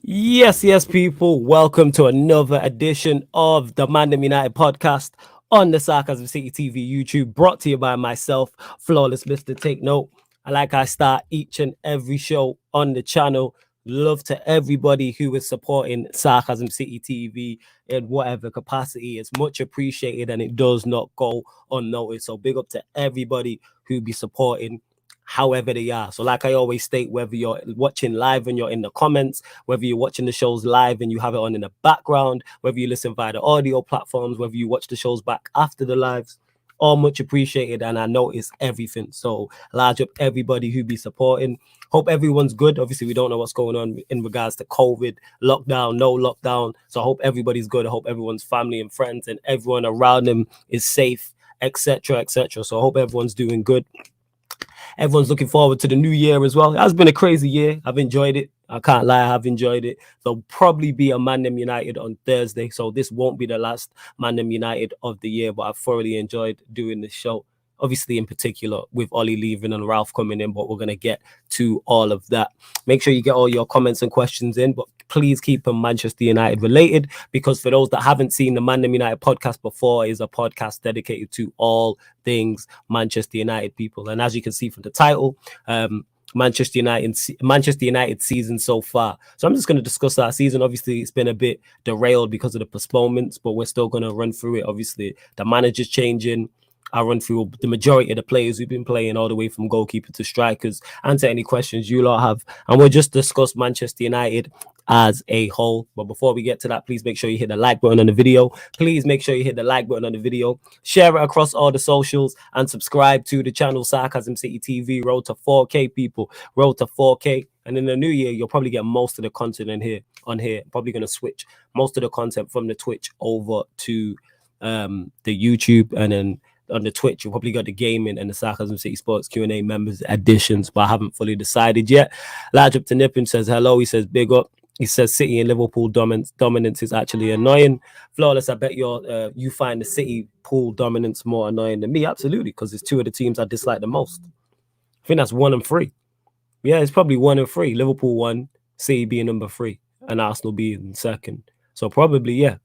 Yes, people. Welcome to another edition of the ManDem United podcast on the Sarcasm City TV YouTube, brought to you by myself, Flawless Mr. Take Note. And like I start each and every show on the channel, love to everybody who is supporting Sarcasm City TV in whatever capacity. It's much appreciated and it does not go unnoticed. So big up to everybody who be supporting however they are. So like I always state, whether you're watching live and you're in the comments, whether you're watching the shows live and you have it on in the background, whether you listen via the audio platforms, whether you watch the shows back after the lives, all much appreciated. And I notice everything. So large up everybody who be supporting. Hope everyone's good. Obviously, we don't know what's going on in regards to COVID, lockdown, no lockdown. So I hope everybody's good. I hope everyone's family and friends and everyone around them is safe, etc., etc. So I hope everyone's doing good. Everyone's looking forward to the new year as well. It has been a crazy year. I've enjoyed it. I can't lie, I've enjoyed it. There'll probably be a ManDem United on Thursday, so this won't be the last ManDem United of the year, but I've thoroughly enjoyed doing this show. Obviously, in particular, with Ollie leaving and Ralph coming in, but we're going to get to all of that. Make sure you get all your comments and questions in, but please keep them Manchester United related, because for those that haven't seen the ManDem United podcast before, is a podcast dedicated to all things Manchester United, people. And as you can see from the title, Manchester United season so far. So I'm just going to discuss that season. Obviously, it's been a bit derailed because of the postponements, but we're still going to run through it. Obviously, the manager's changing. I'll run through the majority of the players who've been playing all the way from goalkeeper to strikers, answer any questions you lot have, and we'll just discuss Manchester United as a whole. But before we get to that, please make sure you hit the like button on the video. Please make sure you hit the like button on the video, share it across all the socials, and subscribe to the channel Sarcasm City TV. Road to 4K, people. Road to 4K. And in the new year, you'll probably get most of the content in here. Probably going to switch most of the content from the Twitch over to the YouTube, and then on the Twitch, you've probably got the gaming and the Sarcasm City Sports Q&A members editions, but I haven't fully decided yet. Large up to Nippin says hello. He says big up. He says City and Liverpool dominance is actually annoying. Flawless, I bet you find the City pool dominance more annoying than me. Absolutely, because it's two of the teams I dislike the most. I think that's 1 and 3. Yeah, it's probably 1 and 3. Liverpool 1, City being number 3, and Arsenal being second. So probably, yeah,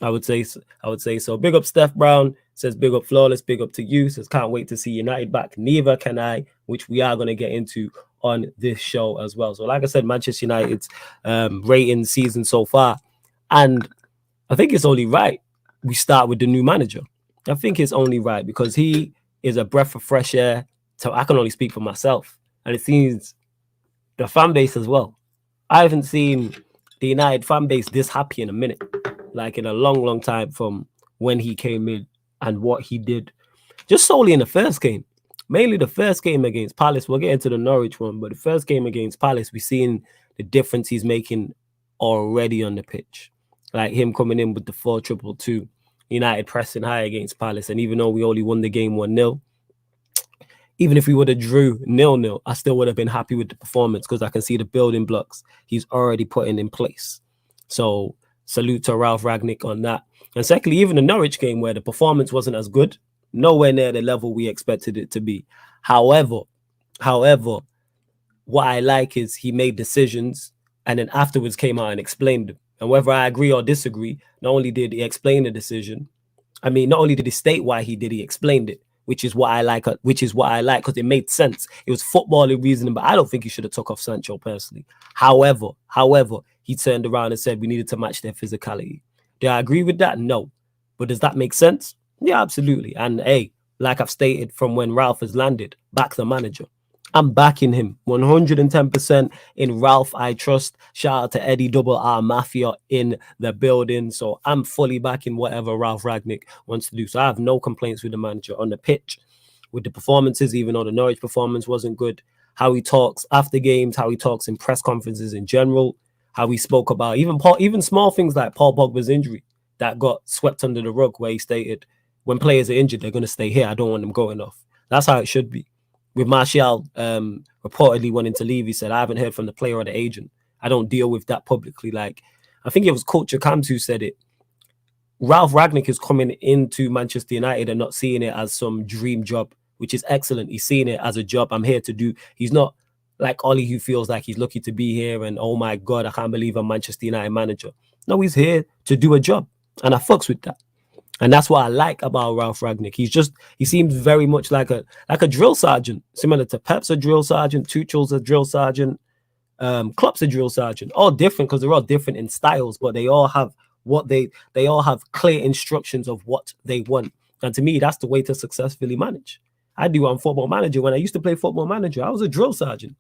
I would say so. Big up Steph Brown. Says big up Flawless, big up to you. Says can't wait to see United back. Neither can I, which we are going to get into on this show as well. So like I said, Manchester United's rating season so far, and I think it's only right we start with the new manager. I think it's only right because he is a breath of fresh air. So I can only speak for myself, and it seems the fan base as well. I haven't seen the United fan base this happy in a minute, like in a long time from when he came in and what he did, just solely in the first game. Mainly the first game against Palace. We'll get into the Norwich one, but the first game against Palace, we've seen the difference he's making already on the pitch. Like him coming in with the 4-2-2, United pressing high against Palace. And even though we only won the game 1-0, even if we would have drew 0-0, I still would have been happy with the performance because I can see the building blocks he's already putting in place. So salute to Ralph Rangnick on that. And secondly, even the Norwich game where the performance wasn't as good, nowhere near the level we expected it to be. However, what I like is he made decisions and then afterwards came out and explained them. And whether I agree or disagree, not only did he explain the decision, not only did he state why he did, he explained it, which is what I like because it made sense. It was footballing reasoning, but I don't think he should have took off Sancho personally. However, he turned around and said we needed to match their physicality. Do I agree with that? No. But does that make sense? Yeah, absolutely. And hey, like I've stated from when Ralph has landed, back the manager. I'm backing him 110% in Ralph. I trust. Shout out to Eddie Double R Mafia in the building. So I'm fully backing whatever Ralph Rangnick wants to do. So I have no complaints with the manager on the pitch, with the performances, even though the Norwich performance wasn't good. How he talks after games, how he talks in press conferences in general, how he spoke about even small things like Paul Pogba's injury that got swept under the rug, where he stated, when players are injured, they're going to stay here. I don't want them going off. That's how it should be. With Martial reportedly wanting to leave, he said, I haven't heard from the player or the agent. I don't deal with that publicly. Like, I think it was Coach Camps who said it. Ralph Rangnick is coming into Manchester United and not seeing it as some dream job, which is excellent. He's seeing it as a job I'm here to do. He's not like Ollie, who feels like he's lucky to be here and oh my God, I can't believe I'm Manchester United manager. No, he's here to do a job, and I fucks with that. And that's what I like about Ralph Ragnick. He seems very much like a drill sergeant, similar to Pep's a drill sergeant, Tuchel's a drill sergeant, Klopp's a drill sergeant. All different because they're all different in styles, but they all have they all have clear instructions of what they want. And to me, that's the way to successfully manage. I do on Football Manager. When I used to play Football Manager, I was a drill sergeant.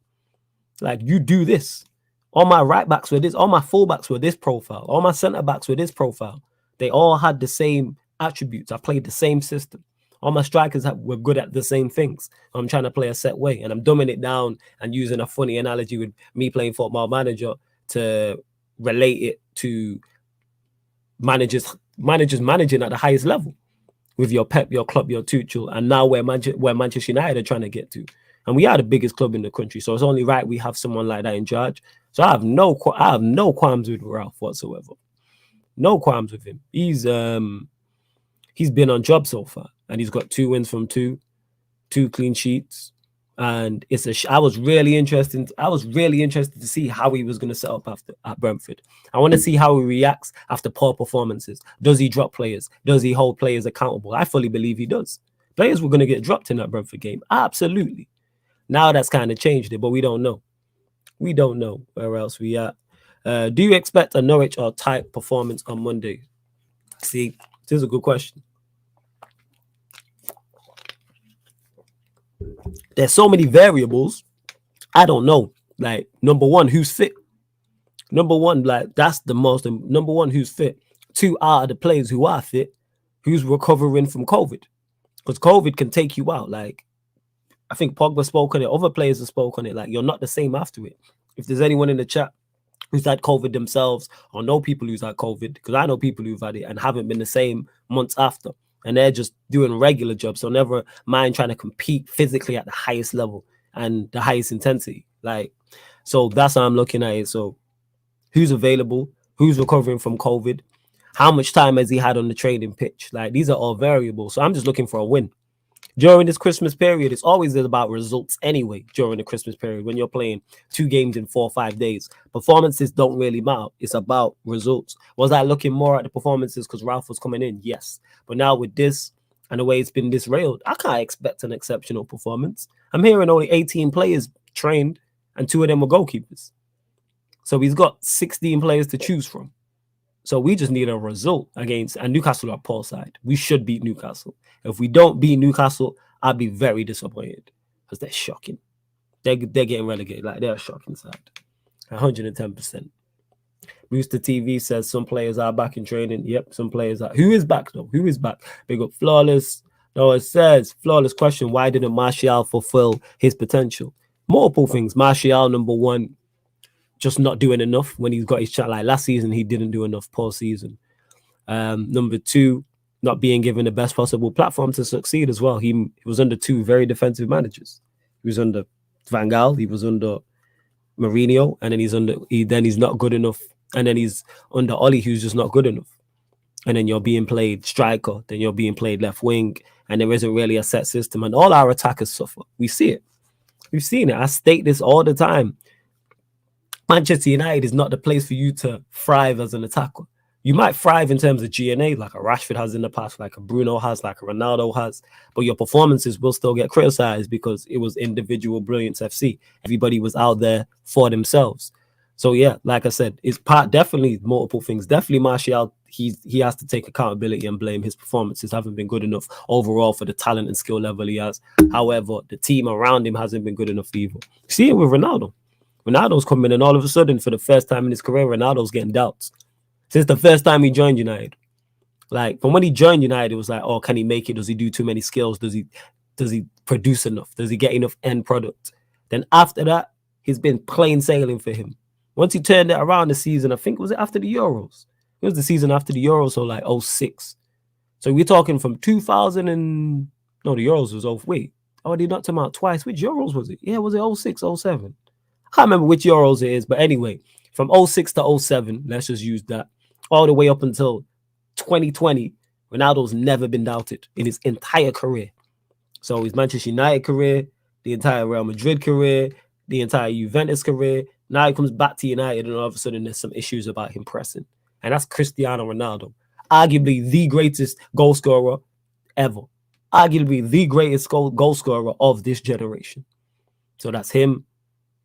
Like, you do this. All my right backs were this. All my full backs were this profile. All my centre backs were this profile. They all had the same attributes. I played the same system. All my strikers were good at the same things. I'm trying to play a set way, and I'm dumbing it down and using a funny analogy with me playing Football Manager to relate it to managers managing at the highest level with your Pep, your Klopp, your Tuchel, and now where Manchester United are trying to get to. And we are the biggest club in the country, so it's only right we have someone like that in charge. So I have no qualms with Ralph whatsoever. No qualms with him. He's been on job so far, and he's got 2 wins from 2 clean sheets. And I was really interested to see how he was going to set up at Brentford. I want to see how he reacts after poor performances. Does he drop players? Does he hold players accountable? I fully believe he does. Players were going to get dropped in that Brentford game. Absolutely. Now that's kind of changed it, but we don't know. We don't know where else we are. Do you expect a Norwich or tight performance on Monday? See, this is a good question. There's so many variables. I don't know. Like, number one, who's fit? Number one, like, that's the most. Number one, who's fit? 2 out of the players who are fit, who's recovering from COVID. Because COVID can take you out. Like, I think Pogba spoke on it. Other players have spoken on it. Like, you're not the same after it. If there's anyone in the chat who's had COVID themselves, or know people who's had COVID, because I know people who've had it and haven't been the same months after. And they're just doing regular jobs. So never mind trying to compete physically at the highest level and the highest intensity. Like, so that's how I'm looking at it. So who's available? Who's recovering from COVID? How much time has he had on the training pitch? Like, these are all variables. So I'm just looking for a win. During this Christmas period, it's always about results anyway. During the Christmas period, when you're playing 2 games in 4 or 5 days, performances don't really matter. It's about results. Was I looking more at the performances because Ralph was coming in? Yes. But now with this and the way it's been disrailed, I can't expect an exceptional performance. I'm hearing only 18 players trained and 2 of them were goalkeepers. So he's got 16 players to choose from. So we just need a result against, and Newcastle are poor side. We should beat Newcastle. If we don't beat Newcastle, I'd be very disappointed because they're shocking. They're getting relegated. Like, they're a shocking side. 110%. Rooster TV says some players are back in training. Yep, some players are. Who is back though? Who is back? Big up Flawless. No, it says, Flawless question, why didn't Martial fulfill his potential? Multiple things. Martial, number one, just not doing enough when he's got his chat. Like last season, he didn't do enough, poor season. Number 2, not being given the best possible platform to succeed as well. He was under 2 very defensive managers. He was under Van Gaal, he was under Mourinho, and then he's not good enough. And then he's under Ollie, who's just not good enough. And then you're being played striker, then you're being played left wing, and there isn't really a set system. And all our attackers suffer. We see it. We've seen it. I state this all the time. Manchester United is not the place for you to thrive as an attacker. You might thrive in terms of GNA, like a Rashford has in the past, like a Bruno has, like a Ronaldo has, but your performances will still get criticized because it was individual brilliance FC. Everybody was out there for themselves. So yeah, like I said, it's definitely multiple things. Definitely Martial, he has to take accountability and blame. His performances haven't been good enough overall for the talent and skill level he has. However, the team around him hasn't been good enough either. See it with Ronaldo. Ronaldo's coming and all of a sudden, for the first time in his career, Ronaldo's getting doubts. Since the first time he joined United. Like, from when he joined United, it was like, oh, can he make it? Does he do too many skills? Does he produce enough? Does he get enough end product? Then after that, he's been plain sailing for him. Once he turned it around the season, I think, was it after the Euros? It was the season after the Euros, so like 06. So we're talking from 2000 and... No, the Euros was... Oh, wait. Oh, they knocked him out twice. Which Euros was it? Yeah, was it 06, 07? I can't remember which Euros it is, but anyway, from 06 to 07, let's just use that, all the way up until 2020, Ronaldo's never been doubted in his entire career. So his Manchester United career, the entire Real Madrid career, the entire Juventus career. Now he comes back to United, and all of a sudden there's some issues about him pressing. And that's Cristiano Ronaldo, arguably the greatest goal scorer ever, arguably the greatest goal scorer of this generation. So that's him.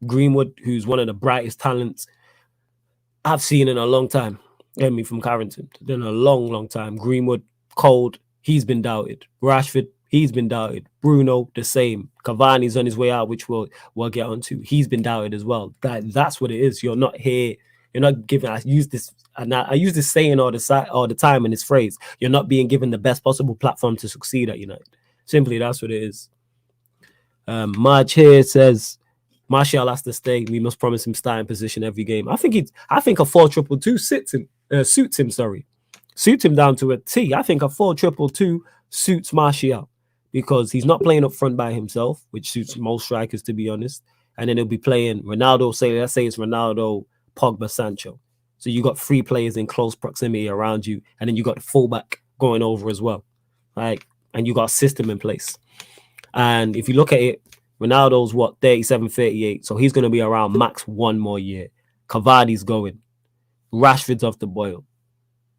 Greenwood, who's one of the brightest talents I've seen in a long time. Get me from Carrington. In a long, long time. Greenwood, cold. He's been doubted. Rashford, he's been doubted. Bruno, the same. Cavani's on his way out, which we'll get onto. He's been doubted as well. That's what it is. You're not here. You're not given. I use this saying all the time in this phrase. You're not being given the best possible platform to succeed at United. Simply, that's what it is. Marge here says, Martial has to stay. We must promise him starting position every game. I think a 4-2-2 suits him. Suits him down to a T. I think a 4-2-2 suits Martial because he's not playing up front by himself, which suits most strikers, to be honest. And then he'll be playing Ronaldo. Let's say it's Ronaldo, Pogba, Sancho. So you got 3 players in close proximity around you, and then you got the fullback going over as well, right? And you got a system in place. And if you look at it, Ronaldo's 37, 38. So he's going to be around max 1 more year. Cavani's going. Rashford's off the boil.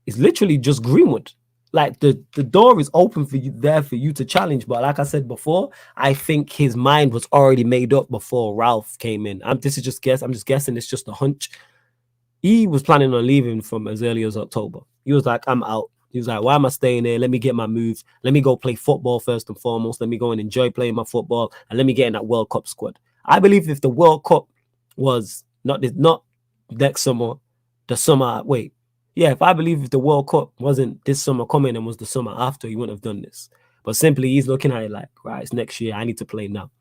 It's literally just Greenwood. Like the door is open for you to challenge. But like I said before, I think his mind was already made up before Ralph came in. I'm just guessing. It's just a hunch. He was planning on leaving from as early as October. He was like, I'm out. He was like, why am I staying there? Let me get my moves. Let me go play football first and foremost. Let me go and enjoy playing my football. And let me get in that World Cup squad. I believe if the World Cup was not next summer, if I believe if the World Cup wasn't this summer coming and was the summer after, he wouldn't have done this. But simply, he's looking at it like, right, it's next year. I need to play now.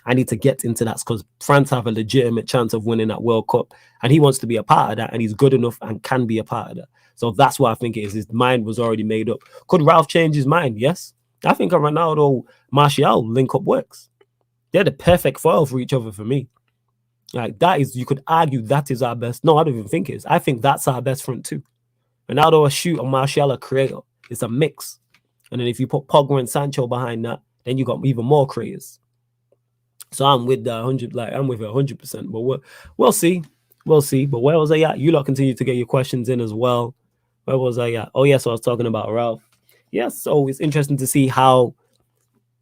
I need to get into that because France have a legitimate chance of winning that World Cup. And he wants to be a part of that. And he's good enough and can be a part of that. So that's what I think it is. His mind was already made up. Could Ralph change his mind? Yes. I think a Ronaldo Martial link up works. They're the perfect foil for each other for me. Like that is, you could argue that is our best. No, I don't even think it is. I think that's our best front two. Ronaldo a shooter, Martial a creator. It's a mix. And then if you put Pogba and Sancho behind that, then you got even more creators. So I'm with the 100, I'm with it 100%. But we'll see. We'll see. But where was I at? You lot continue to get your questions in as well. Where was I at? Oh, yes, I was talking about Ralph. Yes, so it's interesting to see how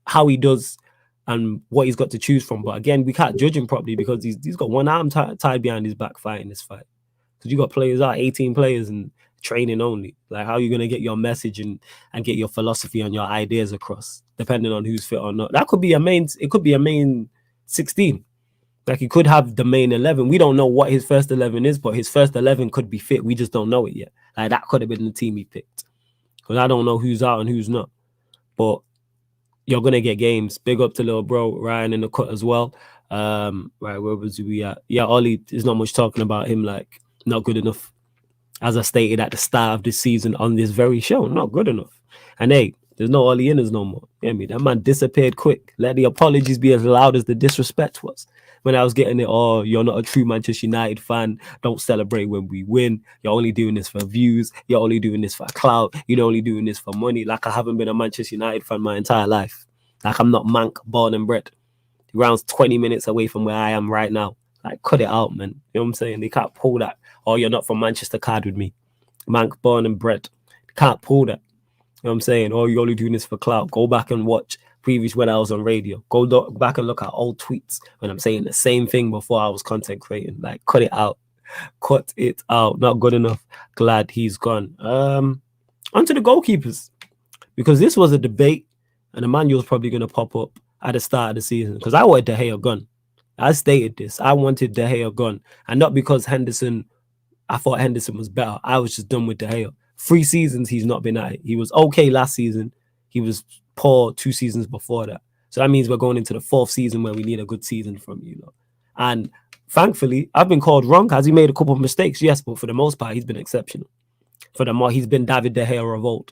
he does and what he's got to choose from. But again, we can't judge him properly because he's got one arm tied behind his back fighting this fight. Because you got players out, 18 players and training only. Like, how are you going to get your message and get your philosophy and your ideas across, depending on who's fit or not? That could be it could be a main 16. Like, he could have the main 11. We don't know what his first 11 is, but his first 11 could be fit. We just don't know it yet. Like, that could have been the team he picked. Because I don't know who's out and who's not. But you're going to get games. Big up to little bro Ryan in the cut as well. Right, where was we at? Yeah, Ollie, there's not much talking about him, like, not good enough. As I stated at the start of this season on this very show, not good enough. And hey, there's no Ollie Inners no more. You know what I mean? That man disappeared quick. Let the apologies be as loud as the disrespect was. When I was getting it, oh, you're not a true Manchester United fan. Don't celebrate when we win. You're only doing this for views. You're only doing this for clout. You're only doing this for money. Like, I haven't been a Manchester United fan my entire life. Like, I'm not Mank, born and bred. Rounds 20 minutes away from where I am right now. Like, cut it out, man. You know what I'm saying? They can't pull that. Oh, you're not from Manchester card with me. Mank, born and bred. They can't pull that. You know what I'm saying? Oh, you're only doing this for clout. Go back and watch previous when I was on radio. Go back and look at old tweets when I'm saying the same thing before I was content creating. Like, cut it out. Cut it out. Not good enough. Glad he's gone. Onto the goalkeepers. Because this was a debate and Emmanuel's probably going to pop up at the start of the season. Because I wanted De Gea gone. I stated this. I wanted De Gea gone. And not because I thought Henderson was better. I was just done with De Gea. 3 seasons he's not been at it. He was okay last season. He was poor 2 seasons before that. So that means we're going into the 4th season where we need a good season from you lot. And thankfully, I've been called wrong. Has he made a couple of mistakes? Yes, but for the most part, he's been exceptional. For the more, he's been David De Gea revolt.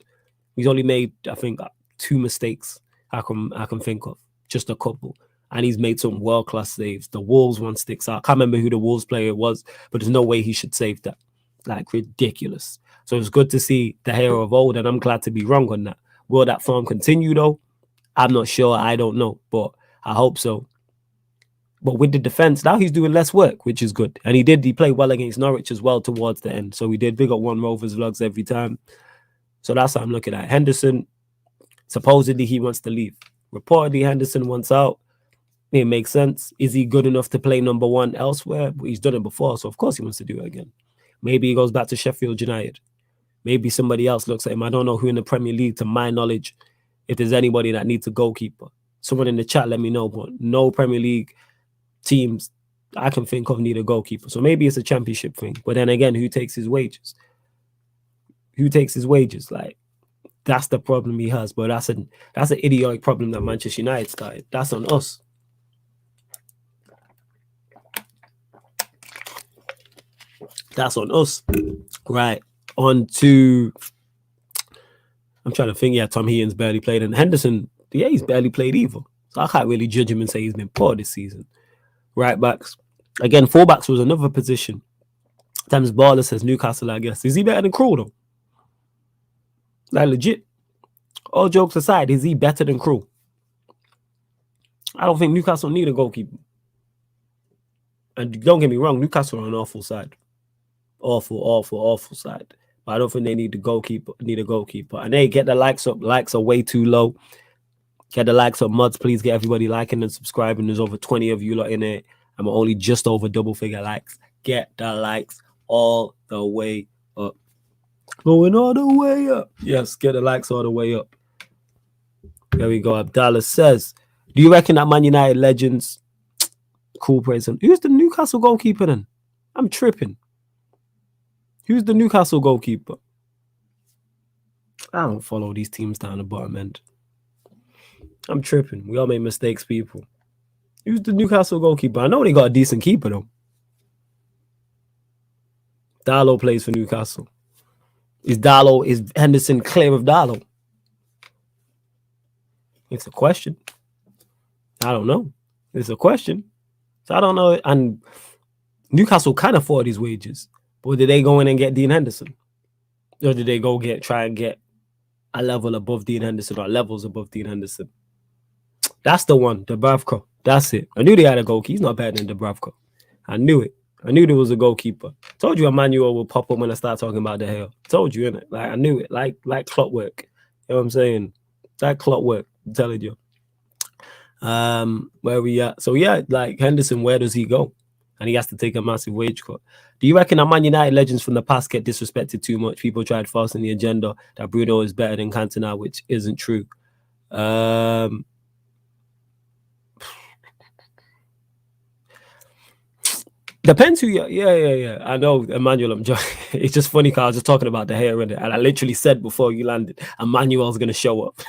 He's only made, I think, 2 mistakes I can think of. Just a couple. And he's made some world-class saves. The Wolves one sticks out. I can't remember who the Wolves player was, but there's no way he should save that. Like, ridiculous. So it's good to see the hero of old, and I'm glad to be wrong on that. Will that form continue, though? I'm not sure. I don't know, but I hope so. But with the defense, now he's doing less work, which is good. And he played well against Norwich as well towards the end. So we did big up One Rovers vlogs every time. So that's what I'm looking at. Henderson, supposedly he wants to leave. Reportedly, Henderson wants out. It makes sense. Is he good enough to play number one elsewhere? He's done it before, so of course he wants to do it again. Maybe he goes back to Sheffield United. Maybe somebody else looks at him. I don't know who in the Premier League, to my knowledge, if there's anybody that needs a goalkeeper. Someone in the chat, let me know. But no Premier League teams I can think of need a goalkeeper. So maybe it's a championship thing. But then again, who takes his wages? Who takes his wages? Like, that's the problem he has. But that's an idiotic problem that Manchester United started. That's on us. That's on us. Right. On to, I'm trying to think. Yeah, Tom Heaton's barely played. And Henderson, yeah, he's barely played either. So I can't really judge him and say he's been poor this season. Right backs. Again, fullbacks was another position. Thames Baller says Newcastle, I guess. Is he better than Krul, though? Like, legit. All jokes aside, is he better than Krul? I don't think Newcastle need a goalkeeper. And don't get me wrong, Newcastle are an awful side. Awful side. But I don't think they need a goalkeeper. And they get the likes up. Likes are way too low. Get the likes up, mods. Please get everybody liking and subscribing. There's over 20 of you lot in it. I'm only just over double figure likes. Get the likes all the way up. Going all the way up. Yes, get the likes all the way up. There we go. Abdallah says, do you reckon that Man United legends, cool praise? Who's the Newcastle goalkeeper then? I'm tripping. Who's the Newcastle goalkeeper? I don't follow these teams down the bottom end. I'm tripping. We all make mistakes, people. Who's the Newcastle goalkeeper? I know they got a decent keeper, though. Darlow plays for Newcastle. Is Henderson clear of Darlow? It's a question. I don't know. It's a question. So I don't know. And Newcastle can afford his wages. But did they go in and get Dean Henderson? Or did they go try and get a level above Dean Henderson or levels above Dean Henderson? That's the one, Dubravka. That's it. I knew they had a goalkeeper. He's not better than Dubravka. I knew it. I knew there was a goalkeeper. Told you Emmanuel will pop up when I start talking about the hell. Told you, innit? Like, I knew it. Like clockwork. You know what I'm saying? Like clockwork. I'm telling you. Where we at? So yeah, like Henderson, where does he go? And he has to take a massive wage cut. Do you reckon that Man United legends from the past get disrespected too much? People tried forcing the agenda that Bruno is better than Cantona, which isn't true. Depends who you. Yeah. I know, Emmanuel. I'm joking. It's just funny because I was just talking about the hair in it, and I literally said before you landed, Emmanuel's gonna show up.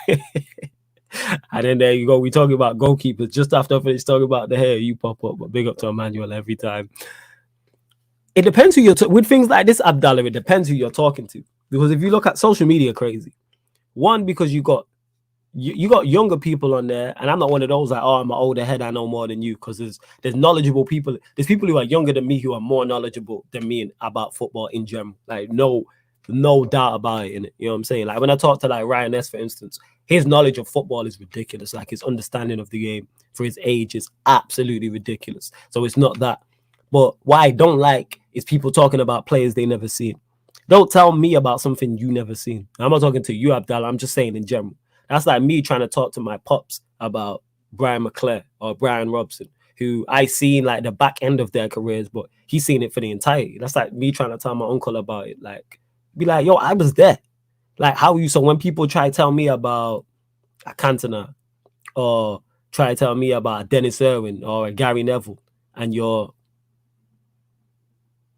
And then there you go. We talking about goalkeepers. Just after I finish talking about the hair, you pop up. But big up to Emmanuel every time. It depends who you're with things like this, Abdallah. It depends who you're talking to. Because if you look at social media, crazy. One, because you got younger people on there, and I'm not one of those like, oh, I'm an older head, I know more than you. Because there's knowledgeable people. There's people who are younger than me who are more knowledgeable than me about football in general. Like no doubt about it. You know what I'm saying? Like when I talk to like Ryan S, for instance, his knowledge of football is ridiculous. Like his understanding of the game for his age is absolutely ridiculous. So it's not that. But what I don't like is people talking about players they never seen. Don't tell me about something you never seen. I'm not talking to you, Abdallah. I'm just saying in general. That's like me trying to talk to my pops about Brian McClare or Brian Robson, who I seen like the back end of their careers, but he's seen it for the entirety. That's like me trying to tell my uncle about it. Like, be like, yo, I was there. Like, how are you? So when people try to tell me about a Cantona or try to tell me about a Dennis Irwin or a Gary Neville, and you're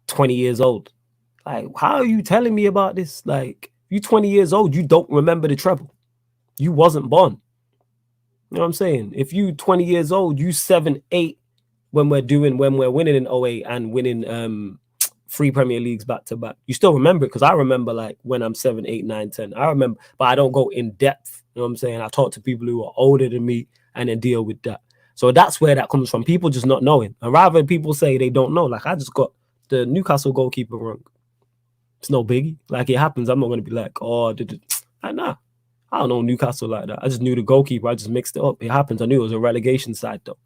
20 years old, like, how are you telling me about this? Like, you 20 years old, you don't remember the treble. You wasn't born. You know what I'm saying? If you 20 years old, you 7, 8 when we're winning in 08 and winning 3 Premier Leagues back to back. You still remember it, because I remember like when I'm 7, 8, 9, 10. I remember, but I don't go in depth. You know what I'm saying? I talk to people who are older than me and then deal with that. So that's where that comes from. People just not knowing. And rather people say they don't know. Like I just got the Newcastle goalkeeper wrong. It's no biggie. Like it happens. I'm not going to be like, oh, like, nah. I don't know Newcastle like that. I just knew the goalkeeper. I just mixed it up. It happens. I knew it was a relegation side though.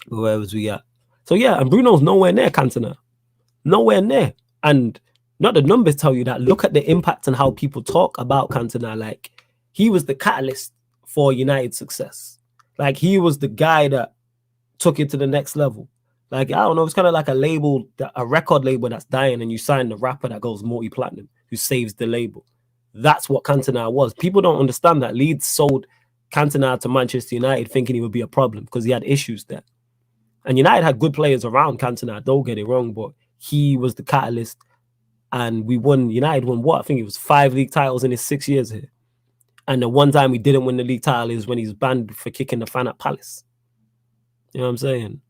Where was we at? So yeah, and Bruno's nowhere near Cantona. Nowhere near. And not the numbers tell you that. Look at the impact and how people talk about Cantona. Like, he was the catalyst for United's success. Like, he was the guy that took it to the next level. Like, I don't know, it's kind of like a record label that's dying, and you sign the rapper that goes multi-platinum, who saves the label. That's what Cantona was. People don't understand that. Leeds sold Cantona to Manchester United thinking he would be a problem because he had issues there. And United had good players around Cantona, don't get it wrong, but he was the catalyst. And United won what? I think it was 5 league titles in his 6 years here. And the one time we didn't win the league title is when he's banned for kicking the fan at Palace. You know what I'm saying?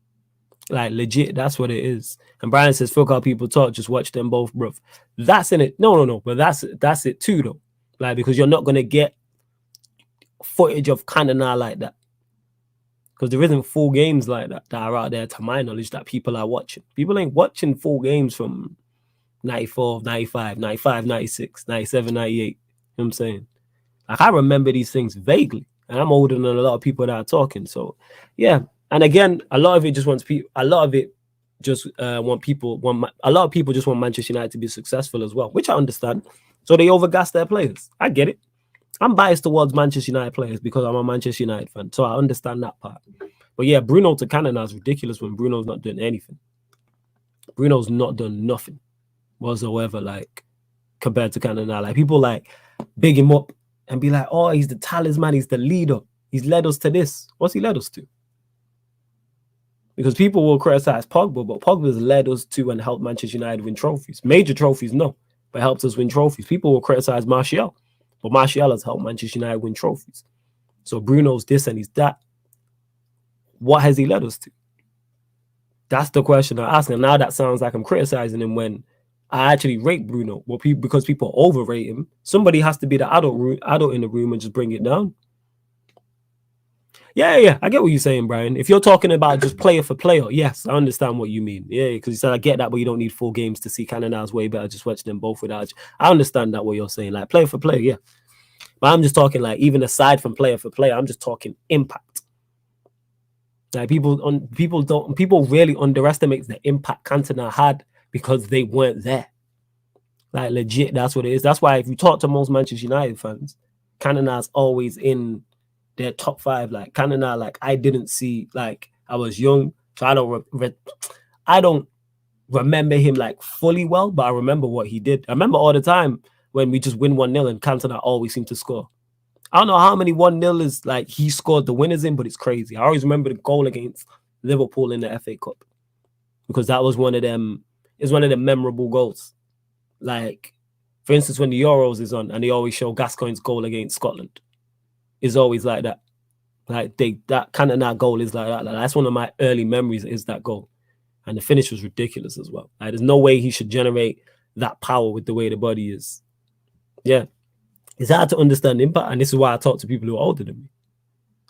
Like, legit, that's what it is. And Brian says, fuck how people talk, just watch them both, bruv. That's in it. No. But that's it too, though. Like, because you're not going to get footage of Cantona like that. Because there isn't full games like that are out there, to my knowledge, that people are watching. People ain't watching full games from 94, 95, 95, 96, 97, 98. You know what I'm saying? Like, I remember these things vaguely. And I'm older than a lot of people that are talking. So, yeah. And again, a lot of it just wants people. A lot of it just a lot of people just want Manchester United to be successful as well, which I understand. So they overgas their players. I get it. I'm biased towards Manchester United players because I'm a Manchester United fan. So I understand that part. But yeah, Bruno to Cantona is ridiculous when Bruno's not doing anything. Bruno's not done nothing whatsoever, like, compared to Cantona. Like, people like big him up and be like, oh, he's the talisman, he's the leader. He's led us to this. What's he led us to? Because people will criticize Pogba, but Pogba's led us to and helped Manchester United win trophies. Major trophies, no, but helped us win trophies. People will criticize Martial, but Martial has helped Manchester United win trophies. So Bruno's this and he's that. What has he led us to? That's the question I'm asking. Now that sounds like I'm criticizing him when I actually rate Bruno. Well, because people overrate him. Somebody has to be the adult in the room and just bring it down. Yeah. I get what you're saying, Brian. If you're talking about just player for player, yes, I understand what you mean. Yeah, because you said I get that, but you don't need 4 games to see Cantona's way better. Just watch them both without. I understand that what you're saying, like player for player, yeah. But I'm just talking like even aside from player for player, I'm just talking impact. Like people really underestimate the impact Cantona had because they weren't there. Like, legit, that's what it is. That's why if you talk to most Manchester United fans, Cantona's always in their top 5. Like, Cantona, like, I didn't see, like, I was young, so I don't remember him like fully well, but I remember what he did. I remember all the time when we just win 1-0 and Cantona always seemed to score. I don't know how many 1-0 is like he scored the winners in, but it's crazy. I always remember the goal against Liverpool in the FA Cup because that was one of them. It's one of the memorable goals. Like, for instance, when the Euros is on and they always show Gascoigne's goal against Scotland, it's always like that. Like, that Cantona goal is like that. Like, that's one of my early memories is that goal. And the finish was ridiculous as well. Like, there's no way he should generate that power with the way the body is. Yeah. It's hard to understand impact, and this is why I talk to people who are older than me.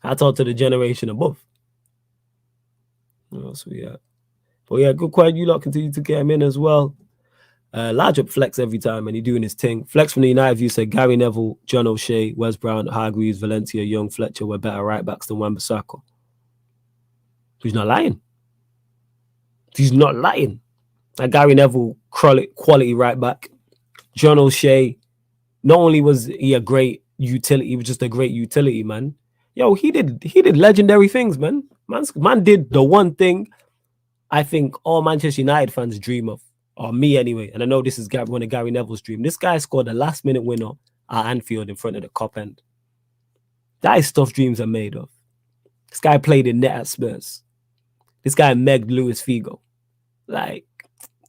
I talk to the generation above. What else we got? But yeah, good quiet. You lot continue to get him in as well. Large up Flex every time, and he doing his thing. Flex from the United view said Gary Neville, John O'Shea, Wes Brown, Hargreaves, Valencia, Young, Fletcher were better right backs than Wan-Bissaka. He's not lying. He's not lying. Like, Gary Neville, quality right back. John O'Shea, not only was he a great utility, he was just a great utility, man. Yo, he did legendary things, man. Man did the one thing I think all Manchester United fans dream of, or me anyway. And I know this is one of Gary Neville's dream. This guy scored a last-minute winner at Anfield in front of the Cop end. That is stuff dreams are made of. This guy played in net at Spurs. This guy megged Luis Figo. Like,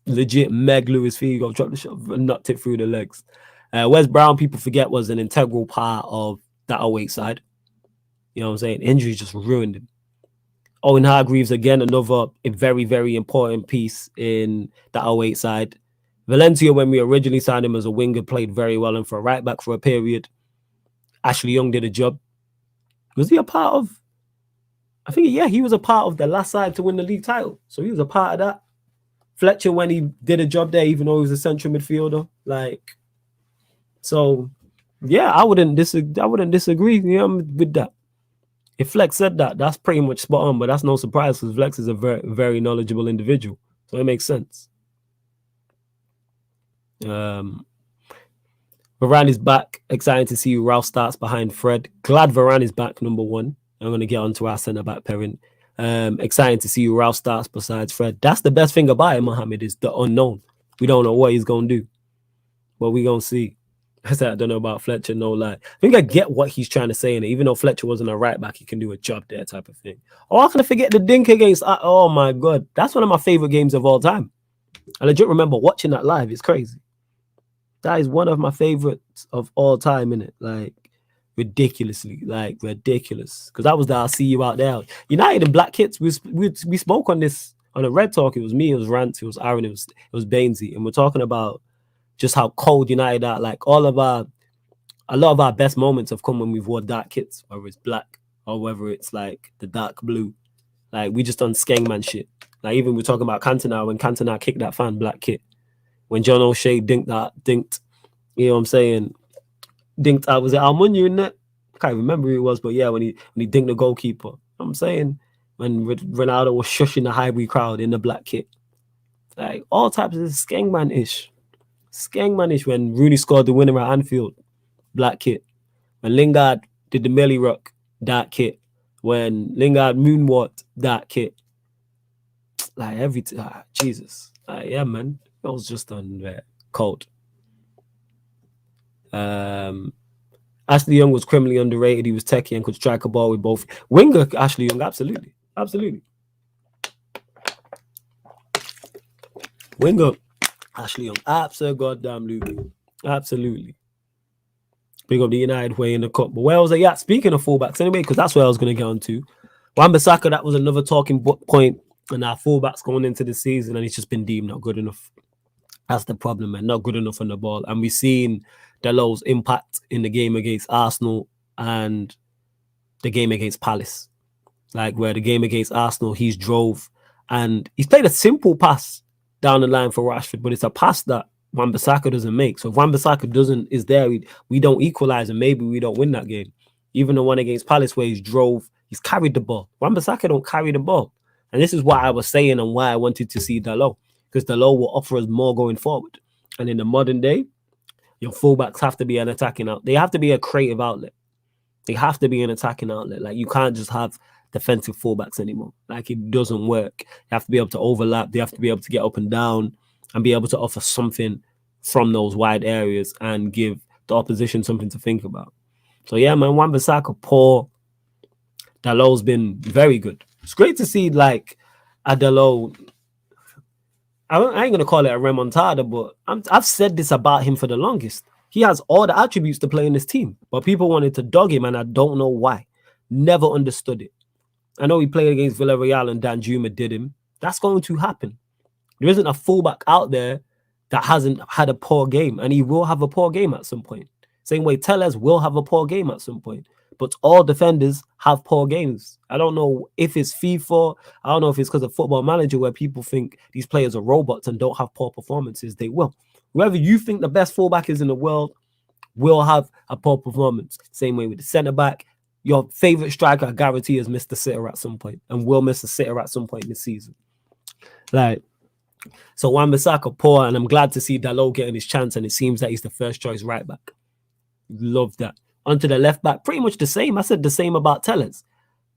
legit megged Luis Figo, dropped the shot, knocked it through the legs. Wes Brown, people forget, was an integral part of that 08 side. You know what I'm saying? Injuries just ruined him. Owen Hargreaves, again, another very, very important piece in that 08 side. Valencia, when we originally signed him as a winger, played very well, and for a right back for a period. Ashley Young did a job. Was he a part of? I think, yeah, he was a part of the last side to win the league title. So he was a part of that. Fletcher, when he did a job there, even though he was a central midfielder, like, so yeah, I wouldn't disagree with that. If Flex said that, that's pretty much spot on, but that's no surprise because Flex is a very, very knowledgeable individual. So it makes sense. Varane is back. Exciting to see Ralph starts behind Fred. Glad Varane is back, number one. I'm going to get onto our centre-back pairing. Exciting to see Ralph starts besides Fred. That's the best thing about it, Mohammed, is the unknown. We don't know what he's going to do, but we're going to see. I said I don't know about Fletcher, no lie. I think I get what he's trying to say in it. Even though Fletcher wasn't a right back, he can do a job there type of thing. Oh, how can I forget the dink against... Oh, my God. That's one of my favourite games of all time. I legit remember watching that live. It's crazy. That is one of my favorites of all time, innit? Like, ridiculously. Like, ridiculous. Because that was the I'll see you out there. United and Black Kits, we spoke on this, on a Red Talk. It was me, it was Rant, it was Aaron, it was Bainesy. And we're talking about just how cold United are. Like, a lot of our best moments have come when we've worn dark kits, whether it's black or whether it's, like, the dark blue. Like, we just done skengman shit. Like, even we're talking about Cantona, when Cantona kicked that fan black kit. When John O'Shea dinked, you know what I'm saying? Dinked out, was it Almunia in that? I can't remember who it was, but yeah, when he dinked the goalkeeper. You know what I'm saying? When Ronaldo was shushing the Highbury crowd in the black kit. Like, all types of skengman-ish. Skengman-ish when Rooney scored the winner at Anfield, black kit. When Lingard did the Melly Rock, dark kit. When Lingard moonwalked, dark kit. Like, Jesus. Like, yeah, man. That was just on cold. Ashley Young was criminally underrated. He was techie and could strike a ball with both. Winger Ashley Young, absolutely. Absolutely. Winger Ashley Young, absolutely. Absolutely. Big up the United way in the cup. But where was I at? Speaking of fullbacks, anyway, because that's where I was going to get on to. Wan-Bissaka, that was another talking point. And our fullbacks going into the season, and it's just been deemed not good enough. That's the problem, man. Not good enough on the ball. And we've seen Dalot's impact in the game against Arsenal and the game against Palace. Like, where the game against Arsenal, he's drove and he's played a simple pass down the line for Rashford, but it's a pass that Wan-Bissaka doesn't make. So if Wan-Bissaka is there, we don't equalize and maybe we don't win that game. Even the one against Palace where he's carried the ball. Wan-Bissaka don't carry the ball. And this is what I was saying and why I wanted to see Dalot. Because Dalot will offer us more going forward. And in the modern day, your fullbacks have to be an attacking outlet. They have to be a creative outlet. They have to be an attacking outlet. Like, you can't just have defensive fullbacks anymore. Like, it doesn't work. You have to be able to overlap. They have to be able to get up and down and be able to offer something from those wide areas and give the opposition something to think about. So, yeah, man, Wan-Bissaka, poor. Dalot's been very good. It's great to see, like, a Dalot. I ain't going to call it a remontada, but I've said this about him for the longest. He has all the attributes to play in this team, but people wanted to dog him, and I don't know why. Never understood it. I know he played against Villarreal and Danjuma did him. That's going to happen. There isn't a fullback out there that hasn't had a poor game, and he will have a poor game at some point. Same way Tellez will have a poor game at some point. But all defenders have poor games. I don't know if it's FIFA. I don't know if it's because of Football Manager where people think these players are robots and don't have poor performances. They will. Whoever you think the best fullback is in the world will have a poor performance. Same way with the centre-back. Your favourite striker, I guarantee, has missed a sitter at some point and will miss a sitter at some point this season. Like, so Wan-Bissaka poor, and I'm glad to see Dalot getting his chance, and it seems that he's the first choice right back. Love that. Onto the left back, pretty much the same. I said the same about Tellez.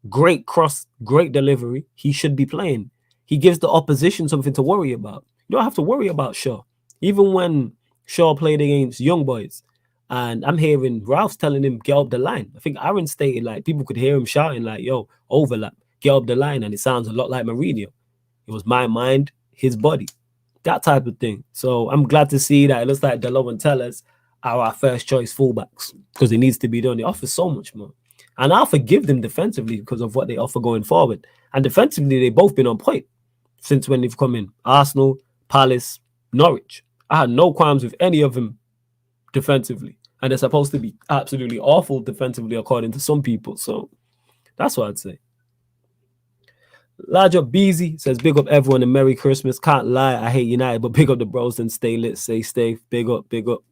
Great cross, great delivery. He should be playing. He gives the opposition something to worry about. You don't have to worry about Shaw. Even when Shaw played against young boys, and I'm hearing Ralph's telling him, get up the line. I think Aaron stated, like, people could hear him shouting, like, yo, overlap, get up the line. And it sounds a lot like Mourinho. It was my mind, his body. That type of thing. So I'm glad to see that it looks like Dalot and Tellez are our first choice fullbacks because it needs to be done. They offer so much more. And I'll forgive them defensively because of what they offer going forward. And defensively, they've both been on point since when they've come in. Arsenal, Palace, Norwich. I had no qualms with any of them defensively. And they're supposed to be absolutely awful defensively according to some people. So that's what I'd say. Large up Beezy says, big up everyone and Merry Christmas. Can't lie, I hate United, but big up the bros and stay lit, stay safe. Big up, big up.